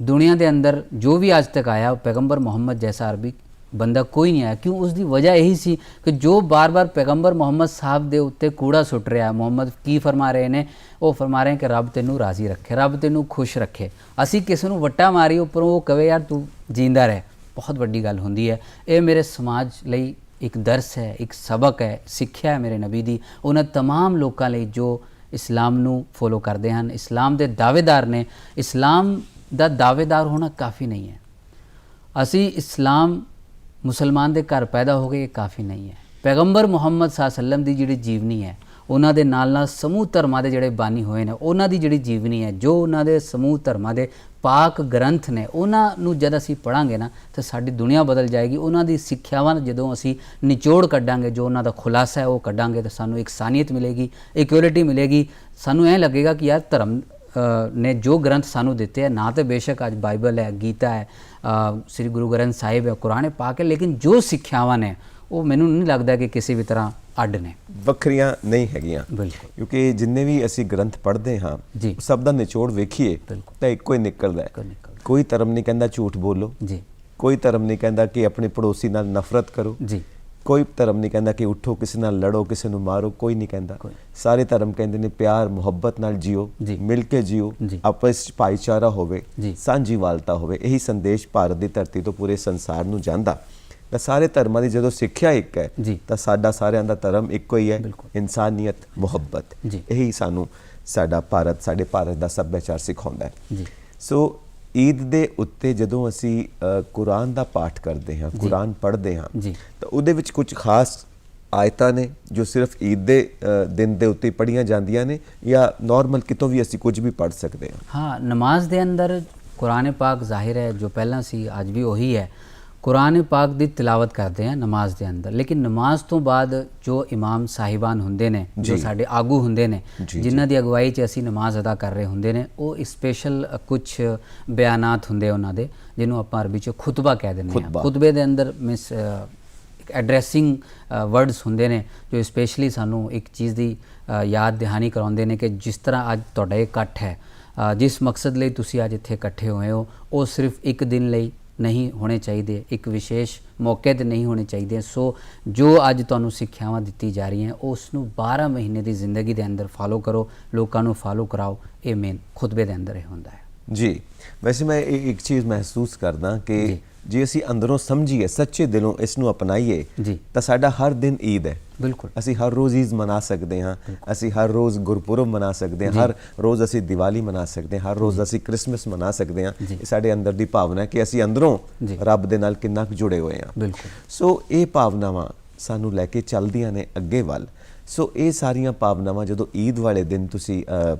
दुनिया के अंदर जो भी आज तक आया पैगंबर मुहम्मद जैसा अरबी बंदा कोई नहीं आया। क्यों? उसकी वजह यही सी कि जो बार बार पैगंबर मुहम्मद साहब के उत्ते कूड़ा सुट रहा है, मुहम्मद की फरमा रहे ने, वो फरमा रहे हैं कि रब तेनू राज़ी रखे, रब तेनू खुश रखे। असी किसी नूं वट्टा मारी उपरों वो कहे यार तू जींदा रहे, बहुत वड्डी गल हुंदी है। ये मेरे समाज लई एक दर्स है, एक सबक है, सिक्ख्या है मेरे नबी दी उन्हें तमाम लोगों लिए जो इस्लाम नूं फॉलो करते हैं, इस्लाम के दावेदार ने। इस्लाम का दावेदार होना काफ़ी नहीं है। असी इस्लाम मुसलमान के घर पैदा हो गए, ये काफ़ी नहीं है। पैगंबर मुहम्मद सल्लम की जिहड़ी जीवनी है उन्हां दे नाल नाल समूह धर्मां दे जिहड़े बानी होए ने उन्हां दी जिहड़ी जीवनी है, जो उन्हां दे समूह धर्मां दे पाक ग्रंथ ने, उन्हां नूं जद असीं पढ़ांगे ना तो साडी दुनिया बदल जाएगी। उन्हां दी सिक्ख्यावां जदों असीं निचोड़ कड्डांगे, जो उन्हां दा खुलासा है वो कड्डांगे तो सानूं इकसानियत मिलेगी, इक्वलिटी मिलेगी। सानूं ऐ लगेगा कि यार धर्म ने जो ग्रंथ सानू दिते हैं ना तो बेशक आज बाइबल है, गीता है, श्री गुरु ग्रंथ साहिब है, कुरान पाक है, लेकिन जो सिक्ख्यावां ने वो मैनूं नहीं लगता कि किसी भी तरह अड ने ਵੱਖਰੀਆਂ नहीं हैगियां। बिल्कुल। क्योंकि जिन्ने भी ਅਸੀਂ ग्रंथ पढ़ते हाँ जी सब ਦਾ ਨਿਚੋੜ ਵੇਖੀਏ ਤਾਂ ਇੱਕੋ ਹੀ ਨਿਕਲਦਾ ਹੈ। ਕੋਈ ਧਰਮ ਨਹੀਂ ਕਹਿੰਦਾ ਝੂਠ ਬੋਲੋ जी, ਕੋਈ ਧਰਮ ਨਹੀਂ ਕਹਿੰਦਾ ਕਿ ਆਪਣੇ ਪੜੋਸੀ ਨਾਲ ਨਫ਼ਰਤ ਕਰੋ जी, ਕੋਈ ਧਰਮ ਨਹੀਂ ਕਹਿੰਦਾ ਕਿ ਉੱਠੋ ਕਿਸੇ ਨਾਲ ਲੜੋ ਕਿਸੇ ਨੂੰ ਮਾਰੋ, ਕੋਈ ਨਹੀਂ ਕਹਿੰਦਾ। ਸਾਰੇ ਧਰਮ ਕਹਿੰਦੇ ਨੇ ਪਿਆਰ ਮੁਹੱਬਤ ਨਾਲ ਜੀਓ, ਮਿਲ ਕੇ ਜੀਓ, ਆਪਸ ਵਿੱਚ ਭਾਈਚਾਰਾ ਹੋਵੇ, ਸਾਂਝੀਵਾਲਤਾ ਹੋਵੇ। ਇਹੀ ਸੰਦੇਸ਼ ਭਾਰਤ ਦੀ ਧਰਤੀ ਤੋਂ ਪੂਰੇ ਸੰਸਾਰ ਨੂੰ ਜਾਂਦਾ। ਤਾਂ ਸਾਰੇ ਧਰਮਾਂ ਦੀ ਜਦੋਂ ਸਿੱਖਿਆ ਇੱਕ ਹੈ ਤਾਂ ਸਾਡਾ ਸਾਰਿਆਂ ਦਾ ਧਰਮ ਇੱਕੋ ਹੀ ਹੈ, ਇਨਸਾਨੀਅਤ ਮੁਹੱਬਤ। ਇਹੀ ਸਾਨੂੰ ਸਾਡਾ ਭਾਰਤ, ਸਾਡੇ ਭਾਰਤ ਦਾ ਸੱਭਿਆਚਾਰ ਸਿਖਾਉਂਦਾ ਹੈ। ਸੋ ਈਦ ਦੇ ਉੱਤੇ ਜਦੋਂ ਅਸੀਂ ਕੁਰਾਨ ਦਾ ਪਾਠ ਕਰਦੇ ਹਾਂ, ਕੁਰਾਨ ਪੜ੍ਹਦੇ ਹਾਂ, ਜੀ। ਤਾਂ ਉਹਦੇ ਵਿੱਚ ਕੁਝ ਖਾਸ ਆਇਤਾਂ ਨੇ ਜੋ ਸਿਰਫ ਈਦ ਦੇ ਦਿਨ ਦੇ ਉੱਤੇ ਪੜ੍ਹੀਆਂ ਜਾਂਦੀਆਂ ਨੇ, ਜਾਂ ਨਾਰਮਲ ਕਿਤੋਂ ਵੀ ਅਸੀਂ ਕੁਝ ਵੀ ਪੜ੍ਹ ਸਕਦੇ ਹਾਂ? हाँ, नमाज ਦੇ ਅੰਦਰ ਕੁਰਾਨ ਪਾਕ ਜ਼ਾਹਿਰ ਹੈ ਜੋ ਪਹਿਲਾਂ ਸੀ ਅੱਜ ਵੀ ਉਹੀ ਹੈ। ਕੁਰਾਨ ਪਾਕ ਦੀ ਤਿਲਾਵਤ ਕਰਦੇ ਹਾਂ ਨਮਾਜ਼ ਦੇ ਅੰਦਰ, ਲੇਕਿਨ ਨਮਾਜ਼ ਤੋਂ ਬਾਅਦ ਜੋ ਇਮਾਮ ਸਾਹਿਬਾਨ ਹੁੰਦੇ ਨੇ, ਜੋ ਸਾਡੇ ਆਗੂ ਹੁੰਦੇ ਨੇ, ਜਿਨ੍ਹਾਂ ਦੀ ਅਗਵਾਈ 'ਚ ਅਸੀਂ ਨਮਾਜ਼ ਅਦਾ ਕਰ ਰਹੇ ਹੁੰਦੇ ਨੇ, ਉਹ ਸਪੈਸ਼ਲ ਕੁਝ ਬਿਆਨਾਤ ਹੁੰਦੇ ਉਹਨਾਂ ਦੇ, ਜਿਹਨੂੰ ਆਪਾਂ ਅਰਬੀ 'ਚ ਖੁਤਬਾ ਕਹਿ ਦਿੰਦੇ ਹਾਂ। ਖੁਤਬੇ ਦੇ ਅੰਦਰ ਮਿਸ ਐਡਰੈਸਿੰਗ ਵਰਡਸ ਹੁੰਦੇ ਨੇ ਜੋ ਸਪੈਸ਼ਲੀ ਸਾਨੂੰ ਇੱਕ ਚੀਜ਼ ਦੀ ਯਾਦ ਦਹਾਨੀ ਕਰਾਉਂਦੇ ਨੇ ਕਿ ਜਿਸ ਤਰ੍ਹਾਂ ਅੱਜ ਤੁਹਾਡਾ ਇਹ ਇਕੱਠ ਹੈ, ਜਿਸ ਮਕਸਦ ਲਈ ਤੁਸੀਂ ਅੱਜ ਇੱਥੇ ਇਕੱਠੇ ਹੋਏ ਹੋ, ਉਹ ਸਿਰਫ ਇੱਕ ਦਿਨ ਲਈ ਨਹੀਂ ਹੋਣੇ ਚਾਹੀਦੇ, ਇੱਕ ਵਿਸ਼ੇਸ਼ ਮੌਕੇ 'ਤੇ ਨਹੀਂ ਹੋਣੇ ਚਾਹੀਦੇ। ਸੋ ਜੋ ਅੱਜ ਤੁਹਾਨੂੰ ਸਿੱਖਿਆਵਾਂ ਦਿੱਤੀ ਜਾ ਰਹੀਆਂ ਉਸ ਨੂੰ 12 ਮਹੀਨੇ ਦੀ ਜ਼ਿੰਦਗੀ ਦੇ ਅੰਦਰ ਫਾਲੋ ਕਰੋ, ਲੋਕਾਂ ਨੂੰ ਫਾਲੋ ਕਰਾਓ। ਇਹ ਮੇਨ ਖੁਤਬੇ ਦੇ ਅੰਦਰ ਇਹ ਹੁੰਦਾ ਹੈ। ਜੀ, ਵੈਸੇ ਮੈਂ ਇੱਕ ਚੀਜ਼ ਮਹਿਸੂਸ ਕਰਦਾ ਕਿ ਜੇ ਅਸੀਂ ਅੰਦਰੋਂ ਸਮਝੀਏ, ਸੱਚੇ ਦਿਲੋਂ ਇਸ ਨੂੰ ਅਪਣਾਈਏ, ਤਾਂ ਸਾਡਾ ਹਰ ਦਿਨ ਈਦ ਹੈ। ਬਿਲਕੁਲ, ਅਸੀਂ ਹਰ ਰੋਜ਼ ਈਦ ਮਨਾ ਸਕਦੇ ਹਾਂ, ਅਸੀਂ ਹਰ ਰੋਜ਼ ਗੁਰਪੁਰਬ ਮਨਾ ਸਕਦੇ ਹਾਂ, ਹਰ ਰੋਜ਼ ਅਸੀਂ ਦੀਵਾਲੀ ਮਨਾ ਸਕਦੇ ਹਾਂ, ਹਰ ਰੋਜ਼ ਅਸੀਂ ਕ੍ਰਿਸਮਸ ਮਨਾ ਸਕਦੇ ਹਾਂ। ਇਹ ਸਾਡੇ ਅੰਦਰ ਦੀ ਭਾਵਨਾ ਹੈ ਕਿ ਅਸੀਂ ਅੰਦਰੋਂ ਰੱਬ ਦੇ ਨਾਲ ਕਿੰਨਾ ਕੁ ਜੁੜੇ ਹੋਏ ਹਾਂ। ਬਿਲਕੁਲ। ਸੋ ਇਹ ਭਾਵਨਾਵਾਂ ਸਾਨੂੰ ਲੈ ਕੇ ਚੱਲਦੀਆਂ ਨੇ ਅੱਗੇ ਵੱਲ। ਸੋ ਇਹ ਸਾਰੀਆਂ ਭਾਵਨਾਵਾਂ ਜਦੋਂ ਈਦ ਵਾਲੇ ਦਿਨ ਤੁਸੀਂ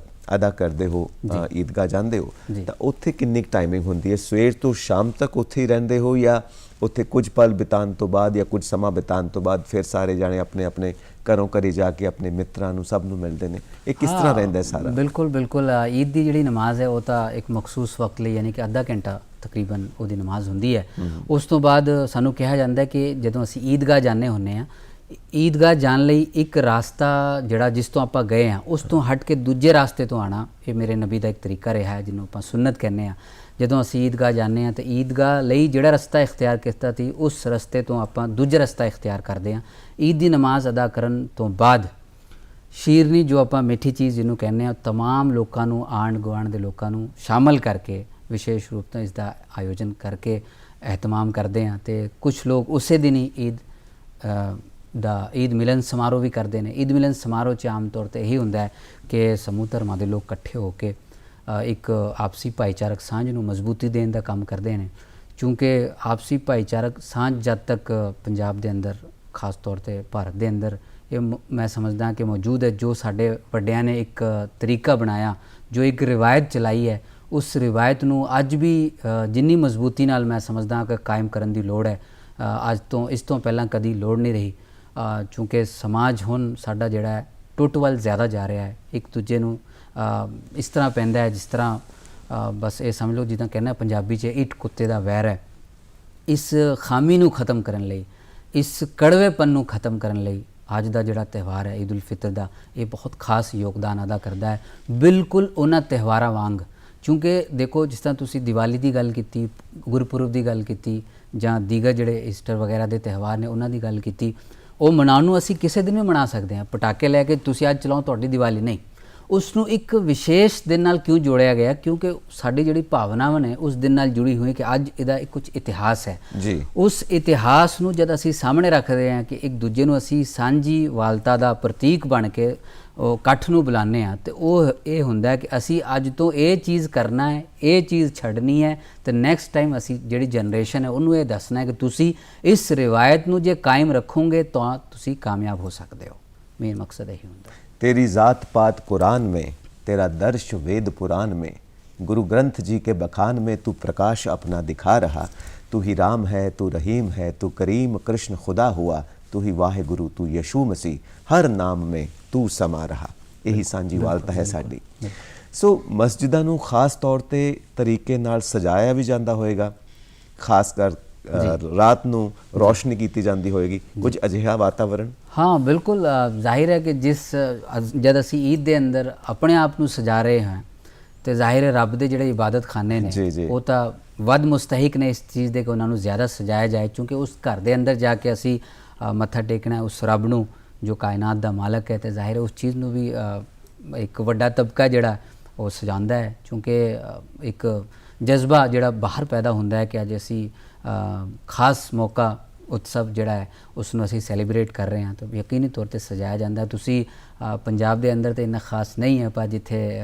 ਅਦਾ ਕਰਦੇ ਹੋ, ਈਦਗਾਹ ਜਾਂਦੇ ਹੋ, ਤਾਂ ਉੱਥੇ ਕਿੰਨੀ ਟਾਈਮਿੰਗ ਹੁੰਦੀ ਹੈ? ਸਵੇਰ ਤੋਂ ਸ਼ਾਮ ਤੱਕ ਉੱਥੇ ਹੀ ਰਹਿੰਦੇ ਹੋ, ਜਾਂ ਉੱਥੇ ਕੁਝ ਪਲ ਬਿਤਾਉਣ ਤੋਂ ਬਾਅਦ ਜਾਂ ਕੁਝ ਸਮਾਂ ਬਿਤਾਉਣ ਤੋਂ ਬਾਅਦ ਫਿਰ ਸਾਰੇ ਜਾਣੇ ਆਪਣੇ ਆਪਣੇ ਘਰੋਂ ਘਰੀ ਜਾ ਕੇ ਆਪਣੇ ਮਿੱਤਰਾਂ ਨੂੰ ਸਭ ਨੂੰ ਮਿਲਦੇ ਨੇ? ਇਹ ਕਿਸ ਤਰ੍ਹਾਂ ਰਹਿੰਦਾ ਹੈ ਸਾਰਾ? ਬਿਲਕੁਲ ਬਿਲਕੁਲ। ਈਦ ਦੀ ਜਿਹੜੀ ਨਮਾਜ਼ ਹੈ ਉਹ ਤਾਂ ਇੱਕ ਮਖਸੂਸ ਵਕਤ ਲਈ, ਯਾਨੀ ਕਿ ਅੱਧਾ ਘੰਟਾ ਤਕਰੀਬਨ ਉਹਦੀ ਨਮਾਜ਼ ਹੁੰਦੀ ਹੈ। ਉਸ ਤੋਂ ਬਾਅਦ ਸਾਨੂੰ ਕਿਹਾ ਜਾਂਦਾ ਕਿ ਜਦੋਂ ਅਸੀਂ ਈਦਗਾਹ ਜਾਂਦੇ ਹੁੰਦੇ ਹਾਂ, ਈਦਗਾਹ ਜਾਣ ਲਈ ਇੱਕ ਰਾਸਤਾ ਜਿਹੜਾ ਜਿਸ ਤੋਂ ਆਪਾਂ ਗਏ ਹਾਂ ਉਸ ਤੋਂ ਹਟ ਕੇ ਦੂਜੇ ਰਾਸਤੇ ਤੋਂ ਆਉਣਾ, ਇਹ ਮੇਰੇ ਨਬੀ ਦਾ ਇੱਕ ਤਰੀਕਾ ਰਿਹਾ ਹੈ ਜਿਹਨੂੰ ਆਪਾਂ ਸੁਨਨਤ ਕਹਿੰਦੇ ਹਾਂ। ਜਦੋਂ ਅਸੀਂ ਈਦਗਾਹ ਜਾਂਦੇ ਹਾਂ ਤਾਂ ਈਦਗਾਹ ਲਈ ਜਿਹੜਾ ਰਸਤਾ ਇਖਤਿਆਰ ਕੀਤਾ ਸੀ ਉਸ ਰਸਤੇ ਤੋਂ ਆਪਾਂ ਦੂਜਾ ਰਸਤਾ ਇਖਤਿਆਰ ਕਰਦੇ ਹਾਂ। ਈਦ ਦੀ ਨਮਾਜ਼ ਅਦਾ ਕਰਨ ਤੋਂ ਬਾਅਦ ਸ਼ੀਰਨੀ, ਜੋ ਆਪਾਂ ਮਿੱਠੀ ਚੀਜ਼ ਜਿਹਨੂੰ ਕਹਿੰਦੇ ਹਾਂ, ਤਮਾਮ ਲੋਕਾਂ ਨੂੰ, ਆਂਢ ਗੁਆਂਢ ਦੇ ਲੋਕਾਂ ਨੂੰ ਸ਼ਾਮਲ ਕਰਕੇ ਵਿਸ਼ੇਸ਼ ਰੂਪ ਤੋਂ ਇਸ ਦਾ ਆਯੋਜਨ ਕਰਕੇ ਇਹਤਮਾਮ ਕਰਦੇ ਹਾਂ। ਅਤੇ ਕੁਝ ਲੋਕ ਉਸੇ ਦਿਨ ਹੀ ਈਦ ਮਿਲਨ ਸਮਾਰੋਹ ਵੀ ਕਰਦੇ ਨੇ। ਈਦ ਮਿਲਨ ਸਮਾਰੋਹ 'ਚ ਆਮ ਤੌਰ 'ਤੇ ਇਹੀ ਹੁੰਦਾ ਹੈ ਕਿ ਸਮੂਹ ਧਰਮਾਂ ਦੇ ਲੋਕ ਇਕੱਠੇ ਹੋ ਕੇ ਇੱਕ ਆਪਸੀ ਭਾਈਚਾਰਕ ਸਾਂਝ ਨੂੰ ਮਜ਼ਬੂਤੀ ਦੇਣ ਦਾ ਕੰਮ ਕਰਦੇ ਨੇ। ਕਿਉਂਕਿ ਆਪਸੀ ਭਾਈਚਾਰਕ ਸਾਂਝ ਜਦ ਤੱਕ ਪੰਜਾਬ ਦੇ ਅੰਦਰ, ਖਾਸ ਤੌਰ 'ਤੇ ਭਾਰਤ ਦੇ ਅੰਦਰ, ਇਹ ਮੈਂ ਸਮਝਦਾ ਕਿ ਮੌਜੂਦ ਹੈ। ਜੋ ਸਾਡੇ ਵੱਡਿਆਂ ਨੇ ਇੱਕ ਤਰੀਕਾ ਬਣਾਇਆ, ਜੋ ਇੱਕ ਰਿਵਾਇਤ ਚਲਾਈ ਹੈ, ਉਸ ਰਿਵਾਇਤ ਨੂੰ ਅੱਜ ਵੀ ਜਿੰਨੀ ਮਜ਼ਬੂਤੀ ਨਾਲ ਮੈਂ ਸਮਝਦਾ ਕਿ ਕਾਇਮ ਕਰਨ ਦੀ ਲੋੜ ਹੈ, ਅੱਜ ਤੋਂ ਇਸ ਤੋਂ ਪਹਿਲਾਂ ਕਦੀ ਲੋੜ ਨਹੀਂ ਰਹੀ। ਕਿਉਂਕਿ ਸਮਾਜ ਹੁਣ ਸਾਡਾ ਜਿਹੜਾ ਹੈ ਟੁੱਟ ਵੱਲ ਜ਼ਿਆਦਾ ਜਾ ਰਿਹਾ ਹੈ। ਇੱਕ ਦੂਜੇ ਨੂੰ ਇਸ ਤਰ੍ਹਾਂ ਪੈਂਦਾ ਹੈ ਜਿਸ ਤਰ੍ਹਾਂ ਬਸ ਇਹ ਸਮਝ ਲਓ ਜਿੱਦਾਂ ਕਹਿੰਦਾ ਪੰਜਾਬੀ 'ਚ ਇੱਟ ਕੁੱਤੇ ਦਾ ਵੈਰ ਹੈ। ਇਸ ਖਾਮੀ ਨੂੰ ਖ਼ਤਮ ਕਰਨ ਲਈ, ਇਸ ਕੜਵੇਪਨ ਨੂੰ ਖ਼ਤਮ ਕਰਨ ਲਈ ਅੱਜ ਦਾ ਜਿਹੜਾ ਤਿਉਹਾਰ ਹੈ ਈਦ ਉਲ ਫਿਤਰ ਦਾ, ਇਹ ਬਹੁਤ ਖਾਸ ਯੋਗਦਾਨ ਅਦਾ ਕਰਦਾ ਹੈ, ਬਿਲਕੁਲ ਉਹਨਾਂ ਤਿਉਹਾਰਾਂ ਵਾਂਗ। ਕਿਉਂਕਿ ਦੇਖੋ, ਜਿਸ ਤਰ੍ਹਾਂ ਤੁਸੀਂ ਦੀਵਾਲੀ ਦੀ ਗੱਲ ਕੀਤੀ, ਗੁਰਪੁਰਬ ਦੀ ਗੱਲ ਕੀਤੀ, ਜਾਂ ਦੀਗਰ ਜਿਹੜੇ ਈਸਟਰ ਵਗੈਰਾ ਦੇ ਤਿਉਹਾਰ ਨੇ ਉਹਨਾਂ ਦੀ ਗੱਲ ਕੀਤੀ, ਉਹ ਮਨਾਉਣ ਨੂੰ ਅਸੀਂ ਕਿਸੇ ਦਿਨ ਵੀ ਮਨਾ ਸਕਦੇ ਹਾਂ। ਪਟਾਕੇ ਲੈ ਕੇ ਤੁਸੀਂ ਅੱਜ ਚਲਾਓ, ਤੁਹਾਡੀ ਦੀਵਾਲੀ ਨਹੀਂ। ਉਸ ਨੂੰ ਇੱਕ ਵਿਸ਼ੇਸ਼ ਦਿਨ ਨਾਲ ਕਿਉਂ ਜੋੜਿਆ ਗਿਆ? ਕਿਉਂਕਿ ਸਾਡੀ ਜਿਹੜੀ ਭਾਵਨਾਵਾਂ ਨੇ ਉਸ ਦਿਨ ਨਾਲ ਜੁੜੀ ਹੋਈ ਕਿ ਅੱਜ ਇਹਦਾ ਇੱਕ ਕੁਝ ਇਤਿਹਾਸ ਹੈ ਜੀ। ਉਸ ਇਤਿਹਾਸ ਨੂੰ ਜਦ ਅਸੀਂ ਸਾਹਮਣੇ ਰੱਖਦੇ ਹਾਂ ਕਿ ਇੱਕ ਦੂਜੇ ਨੂੰ ਅਸੀਂ ਸਾਂਝੀ ਵਾਲਤਾ ਦਾ ਪ੍ਰਤੀਕ ਬਣ ਕੇ ਉਹ ਇਕੱਠ ਨੂੰ ਬੁਲਾਉਂਦੇ ਹਾਂ, ਅਤੇ ਉਹ ਇਹ ਹੁੰਦਾ ਕਿ ਅਸੀਂ ਅੱਜ ਤੋਂ ਇਹ ਚੀਜ਼ ਕਰਨਾ ਹੈ, ਇਹ ਚੀਜ਼ ਛੱਡਣੀ ਹੈ, ਅਤੇ ਨੈਕਸਟ ਟਾਈਮ ਅਸੀਂ ਜਿਹੜੀ ਜਨਰੇਸ਼ਨ ਹੈ ਉਹਨੂੰ ਇਹ ਦੱਸਣਾ ਹੈ ਕਿ ਤੁਸੀਂ ਇਸ ਰਿਵਾਇਤ ਨੂੰ ਜੇ ਕਾਇਮ ਰੱਖੋਗੇ ਤਾਂ ਤੁਸੀਂ ਕਾਮਯਾਬ ਹੋ ਸਕਦੇ ਹੋ। ਮੇਨ ਮਕਸਦ ਇਹੀ ਹੁੰਦਾ ਹੈ। तेरी ज़ात पात कुरान में, तेरा दर्श वेद पुराण में, गुरु ग्रंथ जी के बखान में तू प्रकाश अपना दिखा रहा। तू ही राम है, तू रहीम है, तू करीम कृष्ण खुदा हुआ, तू ही वाहे गुरु, तू यशू मसीह, हर नाम में तू समा रहा। यही सांझी वालता है साडी। सो मस्जिदां नूं खास तौर ते तरीके नाल सजाया भी जाता होएगा, खास कर रात ਨੂੰ ਰੋਸ਼ਨੀ ਕੀਤੀ ਜਾਂਦੀ ਹੋਏਗੀ, ਕੁਝ ਅਜਿਹਾ ਵਾਤਾਵਰਣ? ਹਾਂ ਬਿਲਕੁਲ। ਜ਼ਾਹਿਰ ਹੈ ਕਿ ਜਦ ਅਸੀਂ ਈਦ ਦੇ ਅੰਦਰ ਆਪਣੇ ਆਪ ਨੂੰ ਸਜਾ ਰਹੇ ਹਾਂ ਤੇ ਜ਼ਾਹਿਰ ਹੈ ਰੱਬ ਦੇ ਜਿਹੜੇ ਇਬਾਦਤ ਖਾਨੇ ਨੇ ਉਹ ਤਾਂ ਵੱਧ ਮੁਸਤਹਿਕ ਨੇ ਇਸ ਚੀਜ਼ ਦੇ ਕਿ ਉਹਨਾਂ ਨੂੰ ਜ਼ਿਆਦਾ ਸਜਾਇਆ ਜਾਏ। ਕਿਉਂਕਿ ਉਸ ਘਰ ਦੇ ਅੰਦਰ ਜਾ ਕੇ ਅਸੀਂ ਮੱਥਾ ਟੇਕਣਾ ਉਸ ਰੱਬ ਨੂੰ ਜੋ ਕਾਇਨਾਤ ਦਾ ਮਾਲਕ ਹੈ, ਤੇ ਜ਼ਾਹਿਰ ਹੈ ਉਸ ਚੀਜ਼ ਨੂੰ ਵੀ ਇੱਕ ਵੱਡਾ ਤਬਕਾ ਜਿਹੜਾ ਉਹ ਸਜਾਉਂਦਾ ਹੈ। ਕਿਉਂਕਿ ਇੱਕ ਜਜ਼ਬਾ ਜਿਹੜਾ ਬਾਹਰ ਪੈਦਾ ਹੁੰਦਾ ਹੈ ਕਿ ਅੱਜ ਅਸੀਂ ਖਾਸ ਮੌਕਾ, ਉਤਸਵ ਜਿਹੜਾ ਹੈ ਉਸ ਨੂੰ ਅਸੀਂ ਸੈਲੀਬ੍ਰੇਟ ਕਰ ਰਹੇ ਹਾਂ, ਤਾਂ ਯਕੀਨੀ ਤੌਰ 'ਤੇ ਸਜਾਇਆ ਜਾਂਦਾ। ਤੁਸੀਂ ਪੰਜਾਬ ਦੇ ਅੰਦਰ ਤਾਂ ਇੰਨਾ ਖਾਸ ਨਹੀਂ ਹੈ, ਪਰ ਜਿੱਥੇ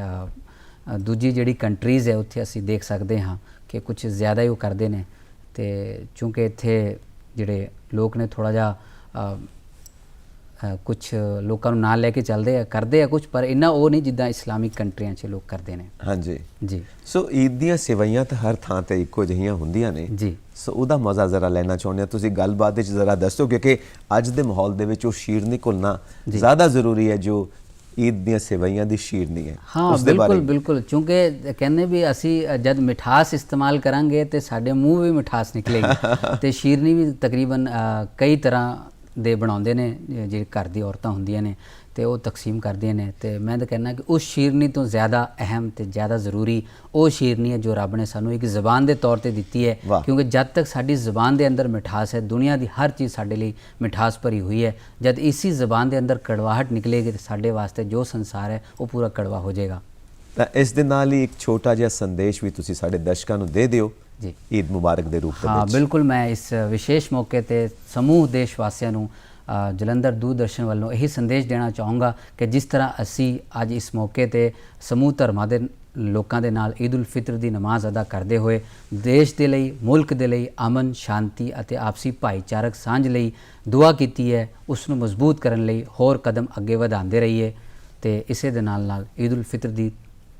ਦੂਜੀ ਜਿਹੜੀ ਕੰਟਰੀਜ਼ ਹੈ ਉੱਥੇ ਅਸੀਂ ਦੇਖ ਸਕਦੇ ਹਾਂ ਕਿ ਕੁਝ ਜ਼ਿਆਦਾ ਹੀ ਉਹ ਕਰਦੇ ਨੇ। ਅਤੇ ਚੂੰਕਿ ਇੱਥੇ ਜਿਹੜੇ ਲੋਕ ਨੇ ਥੋੜ੍ਹਾ ਜਿਹਾ ਕੁਝ ਲੋਕਾਂ ਨੂੰ ਨਾਲ ਲੈ ਕੇ ਚੱਲਦੇ ਆ, ਕਰਦੇ ਆ ਕੁਝ, ਪਰ ਇੰਨਾ ਉਹ ਨਹੀਂ ਜਿੱਦਾਂ ਇਸਲਾਮਿਕ ਕੰਟਰੀਆਂ 'ਚ ਲੋਕ ਕਰਦੇ ਨੇ। ਹਾਂਜੀ ਜੀ। ਸੋ ਈਦ ਦੀਆਂ ਸੇਵਾਈਆਂ ਤਾਂ ਹਰ ਥਾਂ ਤੇ ਇੱਕੋ ਜਿਹੀਆਂ ਹੁੰਦੀਆਂ ਨੇ ਜੀ। ਸੋ ਉਹਦਾ ਮਜ਼ਾ ਜ਼ਰਾ ਲੈਣਾ ਚਾਹੁੰਦੇ ਹਾਂ। ਤੁਸੀਂ ਗੱਲਬਾਤ ਵਿੱਚ ਜ਼ਰਾ ਦੱਸੋ, ਕਿਉਂਕਿ ਅੱਜ ਦੇ ਮਾਹੌਲ ਦੇ ਵਿੱਚ ਉਹ ਸ਼ੀਰ ਨਹੀਂ ਘੁਲਣਾ ਜ਼ਿਆਦਾ ਜ਼ਰੂਰੀ ਹੈ ਜੋ ਈਦ ਦੀਆਂ ਸੇਵਾਈਆਂ ਦੀ ਸ਼ੀਰ ਨਹੀਂ ਹੈ। ਹਾਂ ਬਿਲਕੁਲ ਬਿਲਕੁਲ, ਕਿਉਂਕਿ ਕਹਿੰਦੇ ਵੀ ਅਸੀਂ ਜਦ ਮਿਠਾਸ ਇਸਤੇਮਾਲ ਕਰਾਂਗੇ ਤੇ ਸਾਡੇ ਮੂੰਹ ਵੀ ਮਿਠਾਸ ਨਿਕਲੇਗੀ। ਤੇ ਸ਼ੀਰਨੀ ਵੀ ਤਕਰੀਬਨ ਕਈ ਤਰ੍ਹਾਂ ਦੇ ਬਣਾਉਂਦੇ ਨੇ, ਜਿਹੜੇ ਘਰ ਦੀ ਔਰਤਾਂ ਹੁੰਦੀਆਂ ਨੇ ਤੇ ਉਹ ਤਕਸੀਮ ਕਰਦੀਆਂ ਨੇ। ਤੇ ਮੈਂ ਤਾਂ ਕਹਿੰਦਾ ਕਿ ਉਸ ਸ਼ੀਰਨੀ ਤੋਂ ਜ਼ਿਆਦਾ ਅਹਿਮ ਤੇ ਜ਼ਿਆਦਾ ਜ਼ਰੂਰੀ ਉਹ ਸ਼ੀਰਨੀ ਹੈ ਜੋ ਰੱਬ ਨੇ ਸਾਨੂੰ ਇੱਕ ਜ਼ਬਾਨ ਦੇ ਤੌਰ ਤੇ ਦਿੱਤੀ ਹੈ। ਕਿਉਂਕਿ ਜਦ ਤੱਕ ਸਾਡੀ ਜ਼ਬਾਨ ਦੇ ਅੰਦਰ ਮਿਠਾਸ ਹੈ, ਦੁਨੀਆ ਦੀ ਹਰ ਚੀਜ਼ ਸਾਡੇ ਲਈ ਮਿਠਾਸ ਭਰੀ ਹੋਈ ਹੈ। ਜਦ ਇसी ਜ਼ਬਾਨ ਦੇ ਅੰਦਰ ਕੜਵਾਹਟ ਨਿਕਲੇਗੀ ਤਾਂ ਸਾਡੇ ਵਾਸਤੇ ਜੋ ਸੰਸਾਰ ਹੈ ਉਹ ਪੂਰਾ ਕੜਵਾ ਹੋ ਜਾਏਗਾ। ਤਾਂ ਇਸ ਦੇ ਨਾਲ ਹੀ ਇੱਕ ਛੋਟਾ ਜਿਹਾ ਸੰਦੇਸ਼ ਵੀ ਤੁਸੀਂ ਸਾਡੇ ਦਰਸ਼ਕਾਂ ਨੂੰ ਦੇ ਦਿਓ ਜੀ, ਈਦ ਮੁਬਾਰਕ ਦੇ ਰੂਪ ਦੇ ਵਿੱਚ। ਹਾਂ ਬਿਲਕੁਲ, ਮੈਂ ਇਸ ਵਿਸ਼ੇਸ਼ ਮੌਕੇ ਤੇ ਸਮੂਹ ਦੇਸ਼ ਵਾਸੀਆਂ ਨੂੰ ਜਲੰਧਰ ਦੂਰਦਰਸ਼ਨ ਵੱਲੋਂ ਇਹੀ ਸੰਦੇਸ਼ ਦੇਣਾ ਚਾਹੂੰਗਾ ਕਿ ਜਿਸ ਤਰ੍ਹਾਂ ਅਸੀਂ ਅੱਜ ਇਸ ਮੌਕੇ ਤੇ ਸਮੂਹ ਧਰਮਾਂ ਦੇ ਲੋਕਾਂ ਦੇ ਨਾਲ ਈਦ ਉਲ ਫਿਤਰ ਦੀ ਨਮਾਜ਼ ਅਦਾ ਕਰਦੇ ਹੋਏ ਦੇਸ਼ ਦੇ ਲਈ, ਮੁਲਕ ਦੇ ਲਈ ਅਮਨ, ਸ਼ਾਂਤੀ ਅਤੇ ਆਪਸੀ ਭਾਈਚਾਰਕ ਸਾਂਝ ਲਈ ਦੁਆ ਕੀਤੀ ਹੈ। ਉਸ ਨੂੰ ਮਜ਼ਬੂਤ ਕਰਨ ਲਈ ਹੋਰ ਕਦਮ ਅੱਗੇ ਵਧਾਉਂਦੇ ਰਹੀਏ। ਤੇ ਇਸੇ ਦੇ ਨਾਲ ਨਾਲ ਈਦ ਉਲ ਫਿਤਰ ਦੀ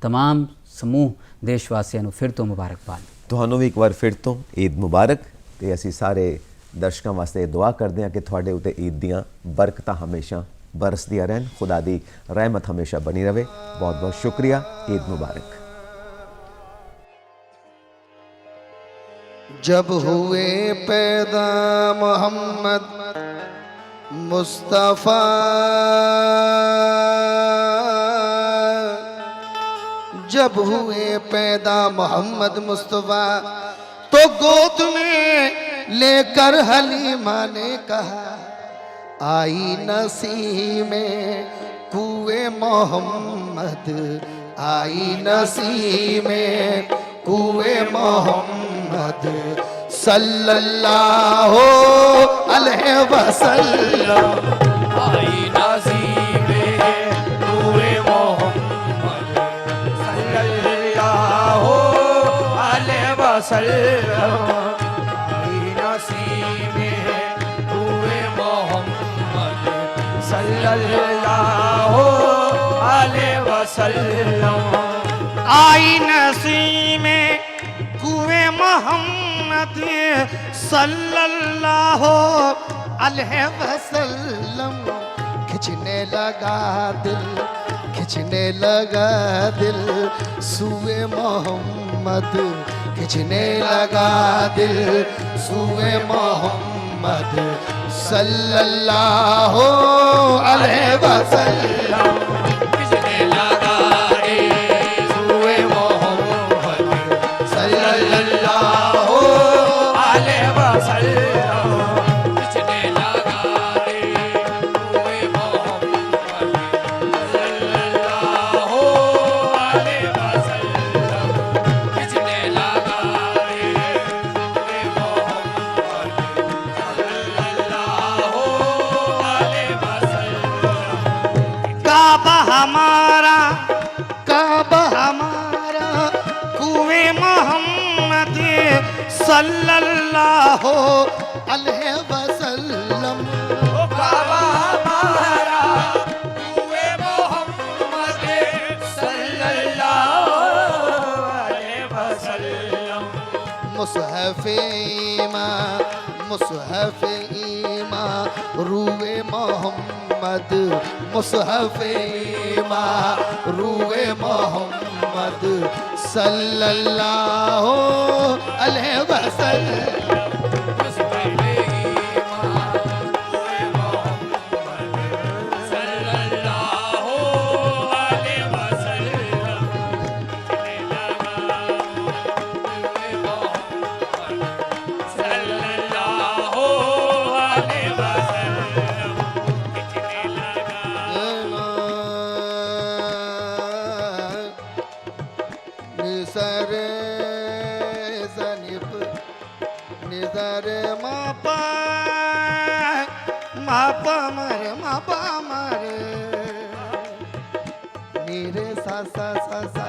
तमाम ਸਮੂਹ ਦੇਸ਼ ਵਾਸੀਆਂ ਨੂੰ ਫਿਰ ਤੋਂ ਮੁਬਾਰਕਬਾਦ। ਤੁਹਾਨੂੰ ਵੀ ਇੱਕ ਵਾਰ ਫਿਰ ਤੋਂ ਈਦ ਮੁਬਾਰਕ। ਤੇ ਅਸੀਂ ਸਾਰੇ ਦਰਸ਼ਕਾਂ ਵਾਸਤੇ ਦੁਆ ਕਰਦੇ ਹਾਂ ਕਿ ਤੁਹਾਡੇ ਉੱਤੇ ਈਦ ਦੀਆਂ ਬਰਕਤਾਂ ਹਮੇਸ਼ਾ ਬਰਸਦੀਆਂ ਰਹਿਣ, ਖੁਦਾ ਦੀ ਰਹਿਮਤ ਹਮੇਸ਼ਾ ਬਣੀ ਰਹੇ। ਬਹੁਤ ਬਹੁਤ ਸ਼ੁਕਰੀਆ। ईद मुबारक। जब हुए पैदा मोहम्मद मुस्तफ़ा, जब हुए पैदा मोहम्मद मुस्तफ़ा तो गोद में लेकर हलीमा ने कहा, आई नसीमें कुए मोहम्मद, आई नसीमें कुए मोहम्मद सल्लल्लाहु अलैहि वसल्लम, आई नसीमें कुए मोहम्मद सल्लल्लाहु अलैहि वसल्लम, आई नसीमें कुए मोहम्मद सल्लल्लाहु अलैहि वसल्लम, आई नसीमें कुए मोहम्मद सल्लल्लाहु अलैहि वसल्लम, खिंचने लगा दिल, खिंचने लगा दिल सूए मोहम्मद, खिंचने लगा दिल सूए मोहम्मद सल्लल्लाहु अलैहि वसल्लम, किसने लगा रे सूए मोहम्मद सल्लल्लाहु अलैहि वसल्लम, किसने लगा रे सूए मोहम्मद सल्लल्लाहु अलैहि वसल्लम, किसने लगा रे सूए मोहम्मद सल्लल्लाहु अलैहि वसल्लम, काबा हमारा, काबा हमारा कुए मोहम्मद सल्लल्लाहु अलैहि वसल्लम, काबा हमारा कुए मोहम्मद सल्लल्लाहु अलैहि वसल्लम, मुसहफ ईमा, मुसहफ ईमा रूए मोहम्मद, मुसहफ ईमा रूए मोहम्मद सल्लल्लाहु अलैहि वसल्लम, सल्लल्लाहु अलैहि वसल्लम, सल्लल्लाहु अलैहि वसल्लम, कितने लगा निसर जनिप निजर मापा, मापा मरे, मापा मरे, नीरे सा सा सा सा